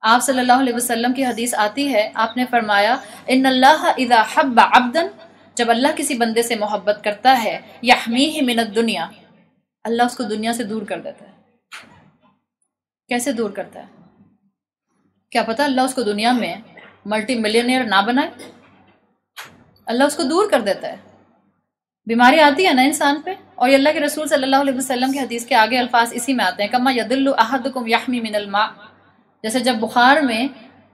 Speaker 2: آپ صلی اللہ علیہ وسلم کی حدیث آتی ہے، آپ نے فرمایا ان اللہ اذا حب عبدا، جب اللہ کسی بندے سے محبت کرتا ہے، یحمیہ من الدنیا، اللہ اس کو دنیا سے دور کر دیتا ہے. کیسے دور کرتا ہے؟ کیا پتا اللہ اس کو دنیا میں ملٹی ملینئر نہ بنائے، اللہ اس کو دور کر دیتا ہے. بیماری آتی ہے نا انسان پہ اور یہ اللہ کے رسول صلی اللہ علیہ وسلم کی حدیث کے آگے الفاظ اسی میں آتے ہیں، کما یدل احدکم یحمی من الماء، جیسے جب بخار میں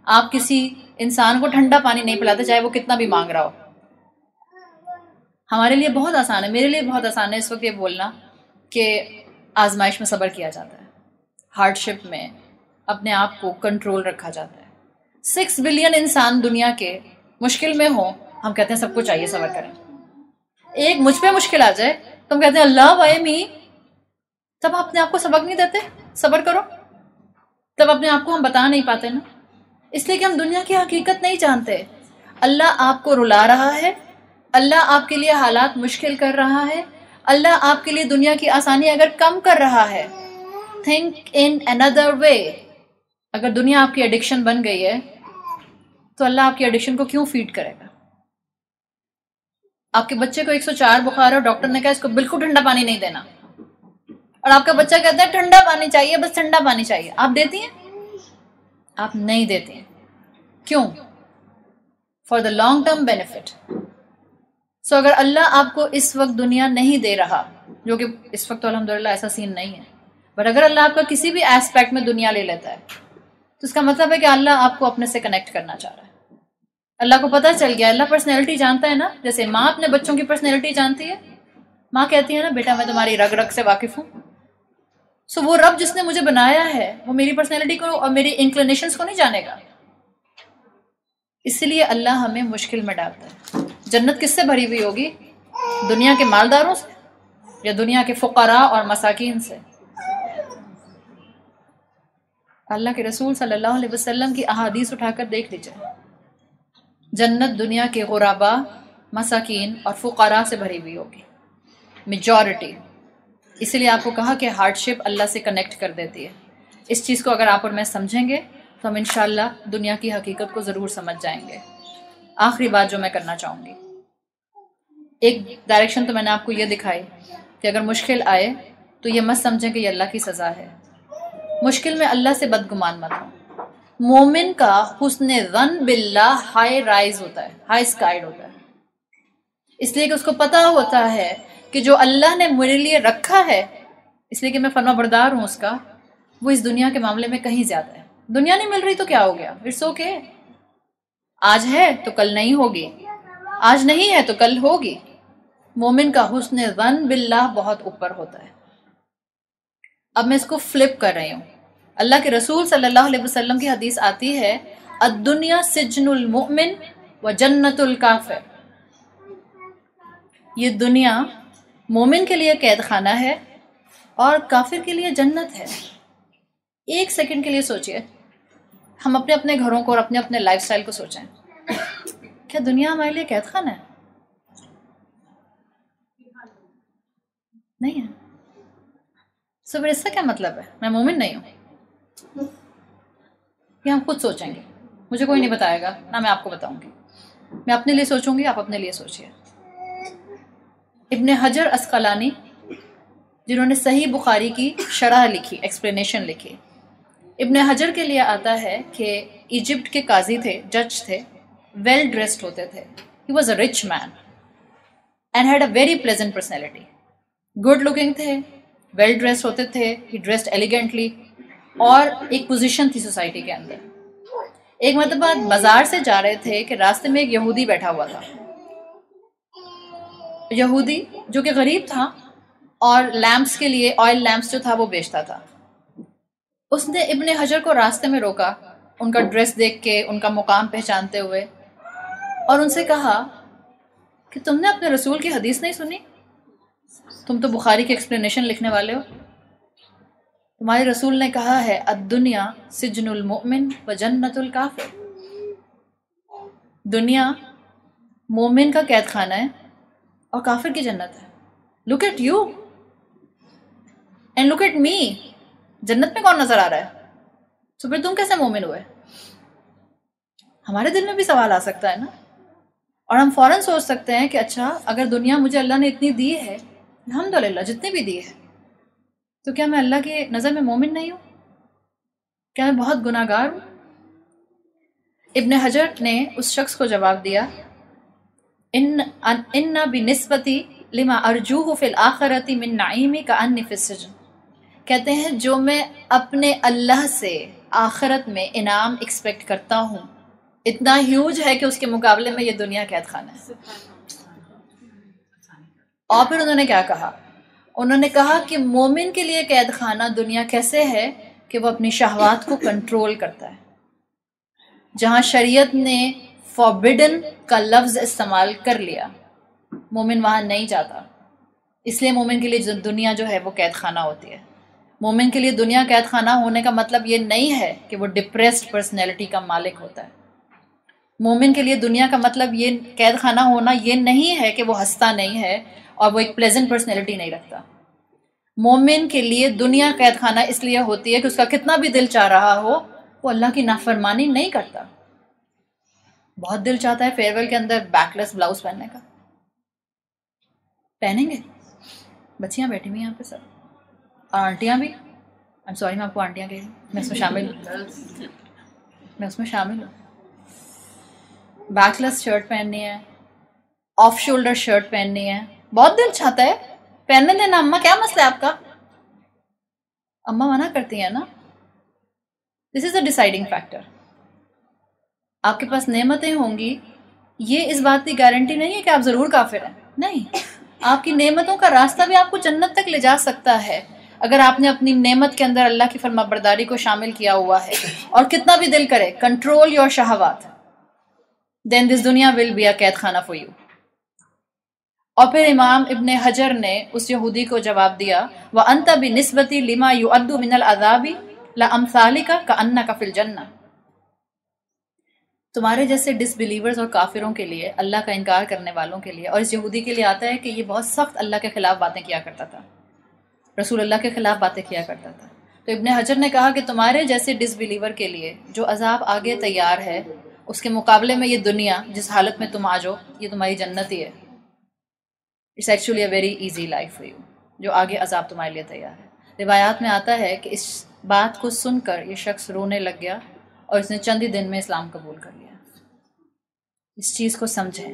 Speaker 2: آپ کسی انسان کو ٹھنڈا پانی نہیں پلاتے چاہے وہ کتنا بھی مانگ رہا ہو۔ ہمارے لیے بہت آسان ہے، میرے لیے بہت آسان ہے اس وقت یہ بولنا کہ آزمائش میں صبر کیا جاتا ہے، ہارڈ شپ میں اپنے آپ کو کنٹرول رکھا جاتا ہے۔ 6 بلین انسان دنیا کے مشکل میں ہوں، ہم کہتے ہیں سب کو چاہیے صبر کریں۔ ایک مجھ پہ مشکل آ جائے تو ہم کہتے ہیں اللہ وائے می، تب اپنے آپ کو سبق نہیں دیتے صبر کرو، تب اپنے آپ کو ہم بتا نہیں پاتے نا، اس لیے کہ ہم دنیا کی حقیقت نہیں جانتے۔ اللہ آپ کو رلا رہا ہے، اللہ آپ کے لیے حالات مشکل کر رہا ہے، اللہ آپ کے لیے دنیا کی آسانی اگر کم کر رہا ہے، تھنک ان another way۔ اگر دنیا آپ کی ایڈکشن بن گئی ہے تو اللہ آپ کی ایڈکشن کو کیوں فیڈ کرے گا؟ آپ کے بچے کو 104 بخار ہے اور ڈاکٹر نے کہا اس کو بالکل ٹھنڈا پانی نہیں دینا، اور آپ کا بچہ کہتا ہے ٹھنڈا پانی چاہیے، بس ٹھنڈا پانی چاہیے، آپ دیتی ہیں؟ آپ نہیں دیتی ہیں، کیوں؟ For the long term benefit. So اگر اللہ آپ کو اس وقت دنیا نہیں دے رہا، جو کہ اس وقت تو الحمدللہ ایسا سین نہیں ہے، بٹ اگر اللہ آپ کا کسی بھی ایسپیکٹ میں دنیا لے لیتا ہے تو اس کا مطلب ہے کہ اللہ آپ کو اپنے سے کنیکٹ کرنا چاہ رہا ہے۔ اللہ کو پتہ چل گیا، اللہ پرسنالٹی جانتا ہے نا، جیسے ماں اپنے بچوں کی پرسنالٹی جانتی ہے، ماں کہتی ہے نا بیٹا میں تمہاری رگ رگ سے واقف ہوں۔ سو وہ رب جس نے مجھے بنایا ہے وہ میری پرسنالٹی کو اور میری انکلینیشنز کو نہیں جانے گا، اس لیے اللہ ہمیں مشکل میں ڈالتا ہے۔ جنت کس سے بھری ہوئی ہوگی؟ دنیا کے مالداروں سے یا دنیا کے فقراء اور مساکین سے؟ اللہ کے رسول صلی اللہ علیہ وسلم کی احادیث اٹھا کر دیکھ لیجئے، جنت دنیا کے غرباء، مساکین اور فقراء سے بھری ہوئی ہوگی، میجورٹی۔ اسی لیے آپ کو کہا کہ ہارڈ شپ اللہ سے کنیکٹ کر دیتی ہے۔ اس چیز کو اگر آپ اور میں سمجھیں گے تو ہم انشاءاللہ دنیا کی حقیقت کو ضرور سمجھ جائیں گے۔ آخری بات جو میں کرنا چاہوں گی، ایک ڈائریکشن تو میں نے آپ کو یہ دکھائی کہ اگر مشکل آئے تو یہ مت سمجھیں کہ یہ اللہ کی سزا ہے۔ مشکل میں اللہ سے بدگمان مت ہو۔ مومن کا حسن ظن باللہ ہائی رائز ہوتا ہے، ہائی اسکائڈ ہوتا ہے، اس لیے کہ اس کو پتہ ہوتا ہے کہ جو اللہ نے میرے لیے رکھا ہے، اس لیے کہ میں فرما بردار ہوں اس کا، وہ اس دنیا کے معاملے میں کہیں زیادہ ہے۔ دنیا نہیں مل رہی تو کیا ہو گیا، اٹس اوکے، آج ہے تو کل نہیں ہوگی، آج نہیں ہے تو کل ہوگی۔ مومن کا حسن ظن باللہ بہت اوپر ہوتا ہے۔ اب میں اس کو فلپ کر رہی ہوں، اللہ کے رسول صلی اللہ علیہ وسلم کی حدیث آتی ہے الدنیا سجن المؤمن و جنت الکافر، یہ دنیا مومن کے لیے قید خانہ ہے اور کافر کے لیے جنت ہے۔ ایک سیکنڈ کے لیے سوچئے، ہم اپنے اپنے گھروں کو اور اپنے اپنے لائف سٹائل کو سوچیں، کیا دنیا ہمارے لیے قید خانہ ہے؟ نہیں ہے۔ سو پھر اس کا کیا مطلب ہے؟ میں مومن نہیں ہوں؟ یہ ہم خود سوچیں گے، مجھے کوئی نہیں بتائے گا، نہ میں آپ کو بتاؤں گی، میں اپنے لیے سوچوں گی، آپ اپنے لیے سوچئے۔ ابن حجر عسقلانی جنہوں نے صحیح بخاری کی شرح لکھی، ایکسپلینیشن لکھی، ابن حجر کے لیے آتا ہے کہ ایجپٹ کے قاضی تھے، جج تھے، ویل ڈریسڈ ہوتے تھے، he was a rich man and had a very pleasant personality, good looking تھے، ویل ڈریسڈ ہوتے تھے، ہی ڈریسڈ ایلیگنٹلی، اور ایک پوزیشن تھی سوسائٹی کے اندر۔ ایک مرتبہ بازار سے جا رہے تھے کہ راستے میں ایک یہودی بیٹھا ہوا تھا، یہودی جو کہ غریب تھا اور لیمپس کے لیے آئل لیمپس جو تھا وہ بیچتا تھا۔ اس نے ابن حجر کو راستے میں روکا، ان کا ڈریس دیکھ کے، ان کا مقام پہچانتے ہوئے، اور ان سے کہا کہ تم نے اپنے رسول کی حدیث نہیں سنی؟ تم تو بخاری کی ایکسپلینیشن لکھنے والے ہو، تمہارے رسول نے کہا ہے الدنیا سجن المؤمن و جنت الکافر، دنیا مومن کا قید خانہ ہے اور کافر کی جنت ہے۔ Look at you and look at me, جنت میں کون نظر آ رہا ہے؟ تو پھر تم کیسے مومن ہوئے؟ ہمارے دل میں بھی سوال آ سکتا ہے نا، اور ہم فوراً سوچ سکتے ہیں کہ اچھا اگر دنیا مجھے اللہ نے اتنی دی ہے، الحمدللہ جتنی بھی دی ہے، تو کیا میں اللہ کی نظر میں مومن نہیں ہوں؟ کیا میں بہت گناہ گار ہوں؟ ابن حجر نے اس شخص کو جواب دیا ان بنسبتی لما ارجوہ فی الآخرۃ من نعیمی کأنی فی السجن. کہتے ہیں جو میں اپنے اللہ سے آخرت میں انعام ایکسپیکٹ کرتا ہوں اتنا ہیوج ہے کہ اس کے مقابلے میں یہ دنیا قید خانہ ہے. اور پھر انہوں نے کیا کہا؟ انہوں نے کہا کہ مومن کے لیے قید خانہ دنیا کیسے ہے کہ وہ اپنی شہوات کو کنٹرول کرتا ہے. جہاں شریعت نے فوربڈن کا لفظ استعمال کر لیا مومن وہاں نہیں جاتا. اس لیے مومن کے لیے دنیا جو ہے وہ قید خانہ ہوتی ہے. مومن کے لیے دنیا قید خانہ ہونے کا مطلب یہ نہیں ہے کہ وہ ڈپریسڈ پرسنالٹی کا مالک ہوتا ہے. مومن کے لیے دنیا کا مطلب یہ قید خانہ ہونا یہ نہیں ہے کہ وہ ہنستا نہیں ہے اور وہ ایک پلیزنٹ پرسنالٹی نہیں رکھتا. مومن کے لیے دنیا قید خانہ اس لیے ہوتی ہے کہ اس کا کتنا بھی دل چاہ رہا ہو وہ اللہ کی نافرمانی نہیں کرتا. بہت دل چاہتا ہے فیئر ویل کے اندر بیک لیس بلاؤز پہننے کا، پہنیں گے. بچیاں بیٹھی ہوئی ہیں یہاں پہ سب، آنٹیاں بھی. I'm sorry میں آپ کو آنٹیاں کہہ رہی ہوں، میں اس میں شامل ہوں. بیک لیس شرٹ پہننی ہے، آف شولڈر شرٹ پہننی ہے. بہت دل چاہتا ہے، پہننے دینا اماں، کیا مسئلہ ہے آپ کا؟ اماں منع کرتی ہیں نا. دس از اے ڈیسائڈنگ فیکٹر. آپ کے پاس نعمتیں ہوں گی، یہ اس بات کی گارنٹی نہیں ہے کہ آپ ضرور کافر ہیں. نہیں، آپ کی نعمتوں کا راستہ بھی آپ کو جنت تک لے جا سکتا ہے اگر آپ نے اپنی نعمت کے اندر اللہ کی فرما برداری کو شامل کیا ہوا ہے. اور کتنا بھی دل کرے کنٹرول یور شہوات، دین دس دنیا ول بی اے قید خانہ فار یو. اور پھر امام ابن حجر نے اس یہودی کو جواب دیا وَأَنْتَ بِنِسْبَةِ لِمَا يُعَدُّ مِنَ الْعَذَابِ لَأَمْثَالِكَ كَأَنَّكَ فِي الْجَنَّةِ. تمہارے جیسے ڈس بلیورز اور کافروں کے لیے، اللہ کا انکار کرنے والوں کے لیے، اور اس یہودی کے لیے آتا ہے کہ یہ بہت سخت اللہ کے خلاف باتیں کیا کرتا تھا، رسول اللہ کے خلاف باتیں کیا کرتا تھا. تو ابن حجر نے کہا کہ تمہارے جیسے ڈس بلیور کے لیے جو عذاب آگے تیار ہے اس کے مقابلے میں یہ دنیا جس حالت میں تم آ جاؤ یہ تمہاری جنت ہی ہے. It's actually a very easy life for you. جو آگے عذاب تمہارے لیے تیار ہے. روایات میں آتا ہے کہ اس بات کو سن کر یہ شخص رونے لگ گیا اور اس نے چند ہی دن میں اسلام قبول کر لیا. اس چیز کو سمجھیں،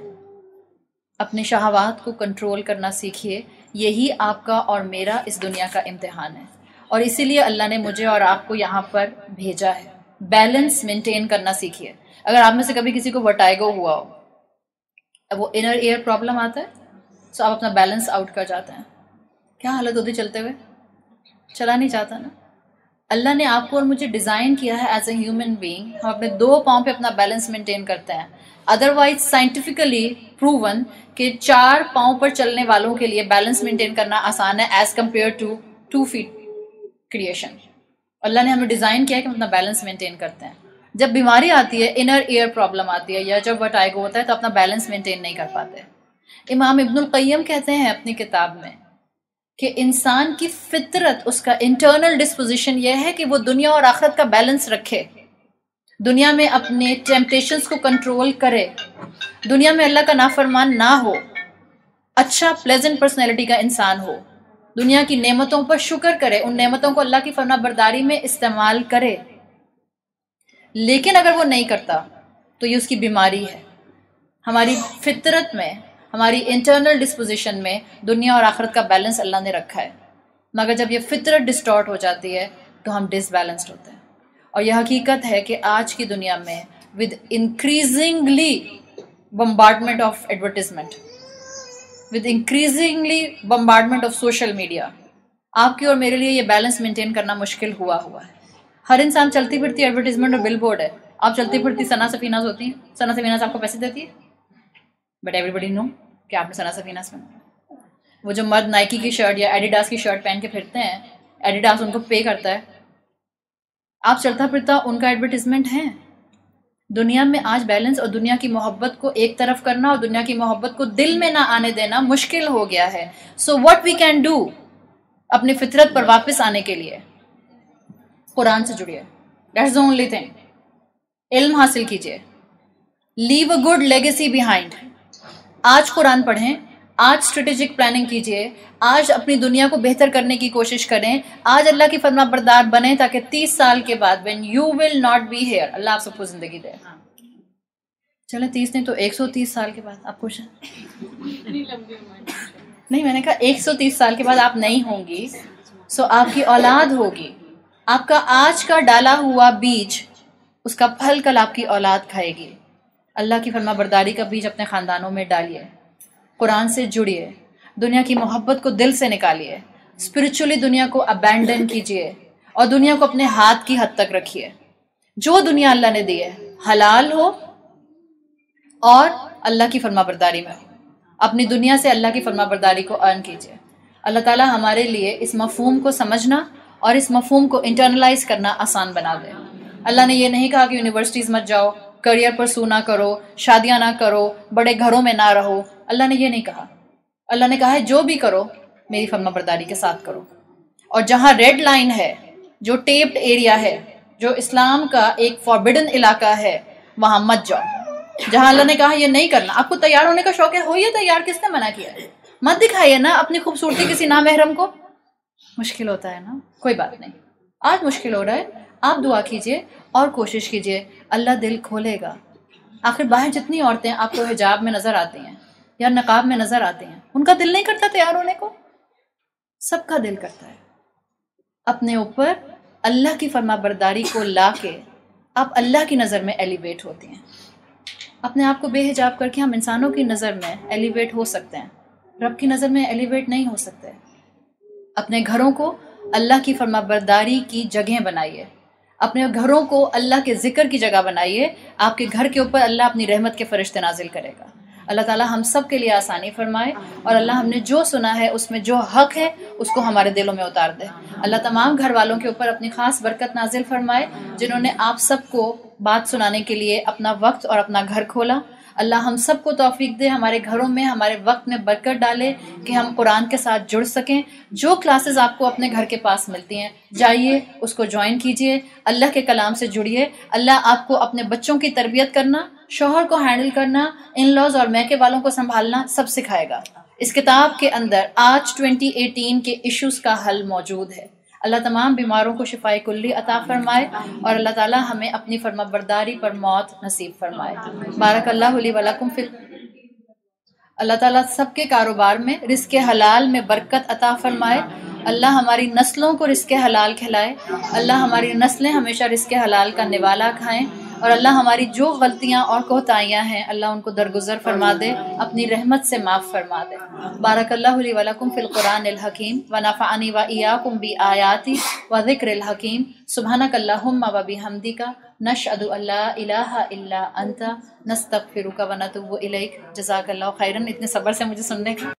Speaker 2: اپنے شہوات کو کنٹرول کرنا سیکھیے. یہی آپ کا اور میرا اس دنیا کا امتحان ہے، اور اسی لیے اللہ نے مجھے اور آپ کو یہاں پر بھیجا ہے. بیلنس مینٹین کرنا سیکھیے. اگر آپ میں سے کبھی کسی کو وٹائگو ہوا ہو، اب وہ انر ایئر پرابلم آتا ہے تو آپ اپنا بیلنس آؤٹ کر جاتے ہیں. کیا حالت ہوتی چلتے ہوئے؟ چلا نہیں جاتا نا. اللہ نے آپ کو اور مجھے ڈیزائن کیا ہے ایز اے ہیومن بینگ، ہم اپنے 2 پاؤں پہ اپنا بیلنس مینٹین کرتے ہیں. ادروائز سائنٹیفکلی پروون کہ 4 پاؤں پر چلنے والوں کے لیے بیلنس مینٹین کرنا آسان ہے as compare to 2 feet creation. اللہ نے ہمیں ڈیزائن کیا ہے کہ ہم اپنا بیلنس مینٹین کرتے ہیں. جب بیماری آتی ہے، انر ایئر پرابلم آتی ہے یا جب وٹائگو ہوتا ہے تو اپنا بیلنس مینٹین نہیں کر پاتے. امام ابن القیم کہتے ہیں اپنی کتاب میں کہ انسان کی فطرت، اس کا انٹرنل ڈسپوزیشن یہ ہے کہ وہ دنیا اور آخرت کا بیلنس رکھے. دنیا میں اپنے ٹیمپٹیشنز کو کنٹرول کرے، دنیا میں اللہ کا نافرمان نہ ہو، اچھا پلیزنٹ پرسنالٹی کا انسان ہو، دنیا کی نعمتوں پر شکر کرے، ان نعمتوں کو اللہ کی فرما برداری میں استعمال کرے. لیکن اگر وہ نہیں کرتا تو یہ اس کی بیماری ہے. ہماری فطرت میں، ہماری انٹرنل ڈسپوزیشن میں دنیا اور آخرت کا بیلنس اللہ نے رکھا ہے، مگر جب یہ فطرت ڈسٹارٹ ہو جاتی ہے تو ہم ڈس بیلنسڈ ہوتے ہیں. اور یہ حقیقت ہے کہ آج کی دنیا میں with increasingly bombardment of advertisement, with increasingly bombardment of social media, آپ کی اور میرے لیے یہ بیلنس مینٹین کرنا مشکل ہوا ہے. ہر انسان چلتی پھرتی ایڈورٹیزمنٹ اور بل بورڈ ہے. آپ چلتی پھرتی ثنا سفیناز ہوتی ہیں، ثنا سفیناز آپ کو پیسے دیتی ہے، بٹ ایوری بڈی نو کہ آپ نے ثنا سفیناز پہنا. وہ جو مرد نائکی کی شرٹ یا ایڈیڈاس کی شرٹ پہن کے پھرتے ہیں، ایڈیڈاس ان کو پے کرتا ہے. آپ چلتا پھرتا ان کا ایڈورٹیزمنٹ ہے. دنیا میں آج بیلنس اور دنیا کی محبت کو ایک طرف کرنا اور دنیا کی محبت کو دل میں نہ آنے دینا مشکل ہو گیا ہے. So what we can do اپنی فطرت پر واپس آنے کے لیے، قرآن سے جڑیے. That's the only thing. علم حاصل کیجیے. Leave a good legacy behind. آج قرآن پڑھیں، آج اسٹریٹجک پلاننگ کیجیے، آج اپنی دنیا کو بہتر کرنے کی کوشش کریں، آج اللہ کی فرما بردار بنیں تاکہ 30 سال کے بعد when you will not be here اللہ آپ سب کو زندگی دے. چلے 30 نہیں تو 130 سال کے بعد آپ خوش ہیں؟ نہیں، میں نے کہا 130 سال کے بعد آپ نہیں ہوں گی، سو آپ کی اولاد ہوگی. آپ کا آج کا ڈالا ہوا بیج، اس کا پھل کل آپ کی اولاد کھائے گی. اللہ کی فرما برداری کا بیج اپنے خاندانوں میں ڈالیے، قرآن سے جڑیے، دنیا کی محبت کو دل سے نکالیے، اسپرچولی دنیا کو ابینڈن کیجیے اور دنیا کو اپنے ہاتھ کی حد تک رکھیے. جو دنیا اللہ نے دی ہے حلال ہو اور اللہ کی فرما برداری میں ہو. اپنی دنیا سے اللہ کی فرما برداری کو ارن کیجیے. اللہ تعالیٰ ہمارے لیے اس مفہوم کو سمجھنا اور اس مفہوم کو انٹرنلائز کرنا آسان بنا دے. اللہ نے یہ نہیں کہا کہ یونیورسٹیز مت جاؤ، کریئر پرسو نہ کرو، شادیاں نہ کرو، بڑے گھروں میں نہ رہو. اللہ نے یہ نہیں کہا. اللہ نے کہا ہے جو بھی کرو میری فرما برداری کے ساتھ کرو. اور جہاں ریڈ لائن ہے، جو ٹیپڈ ایریا ہے، جو اسلام کا ایک فوربڈن علاقہ ہے، وہاں مت جاؤ. جہاں اللہ نے کہا یہ نہیں کرنا. آپ کو تیار ہونے کا شوق ہے، ہوئیے تیار. کس نے منع کیا ہے؟ مت دکھائیے نا اپنی خوبصورتی کسی نامحرم کو. مشکل ہوتا ہے نا، کوئی بات نہیں. آج مشکل ہو رہا ہے، آپ دعا کیجئے اور کوشش کیجئے، اللہ دل کھولے گا. آخر باہر جتنی عورتیں آپ کو حجاب میں نظر آتی ہیں یا نقاب میں نظر آتی ہیں، ان کا دل نہیں کرتا تیار ہونے کو؟ سب کا دل کرتا ہے. اپنے اوپر اللہ کی فرما برداری کو لا کے آپ اللہ کی نظر میں ایلیویٹ ہوتی ہیں. اپنے آپ کو بے حجاب کر کے ہم انسانوں کی نظر میں ایلیویٹ ہو سکتے ہیں، رب کی نظر میں ایلیویٹ نہیں ہو سکتے. اپنے گھروں کو اللہ کی فرما برداری کی جگہیں بنائیے، اپنے گھروں کو اللہ کے ذکر کی جگہ بنائیے. آپ کے گھر کے اوپر اللہ اپنی رحمت کے فرشتے نازل کرے گا. اللہ تعالیٰ ہم سب کے لیے آسانی فرمائے اور اللہ ہم نے جو سنا ہے اس میں جو حق ہے اس کو ہمارے دلوں میں اتار دے. اللہ تمام گھر والوں کے اوپر اپنی خاص برکت نازل فرمائے جنہوں نے آپ سب کو بات سنانے کے لیے اپنا وقت اور اپنا گھر کھولا. اللہ ہم سب کو توفیق دے، ہمارے گھروں میں ہمارے وقت میں برکت ڈالے کہ ہم قرآن کے ساتھ جڑ سکیں. جو کلاسز آپ کو اپنے گھر کے پاس ملتی ہیں جائیے، اس کو جوائن کیجئے، اللہ کے کلام سے جڑیے. اللہ آپ کو اپنے بچوں کی تربیت کرنا، شوہر کو ہینڈل کرنا، ان لاز اور میکے والوں کو سنبھالنا سب سکھائے گا. اس کتاب کے اندر آج 2018 کے ایشوز کا حل موجود ہے. اللہ تمام بیماروں کو شفائے کلی عطا فرمائے اور اللہ تعالیٰ ہمیں اپنی فرما برداری پر موت نصیب فرمائے. بارک اللہ لی ولکم فی. اللہ تعالیٰ سب کے کاروبار میں رزق حلال میں برکت عطا فرمائے. اللہ ہماری نسلوں کو رزق حلال کھلائے. اللہ ہماری نسلیں ہمیشہ رزق حلال کا نوالا کھائیں اور اللہ ہماری جو غلطیاں اور کوتاہیاں ہیں اللہ ان کو درگزر فرما دے، اپنی رحمت سے معاف فرما دے. بارک اللہ لی ولکم فی القرآن الحکیم ونفعنی وایاکم بآیاتی وذکر الحکیم. سبحانک اللہم وبحمدک نشہد ان لا الہ الا انت نستغفرک ونتوب الیک. جزاک اللہ خیرا اتنے صبر سے مجھے سننے کا.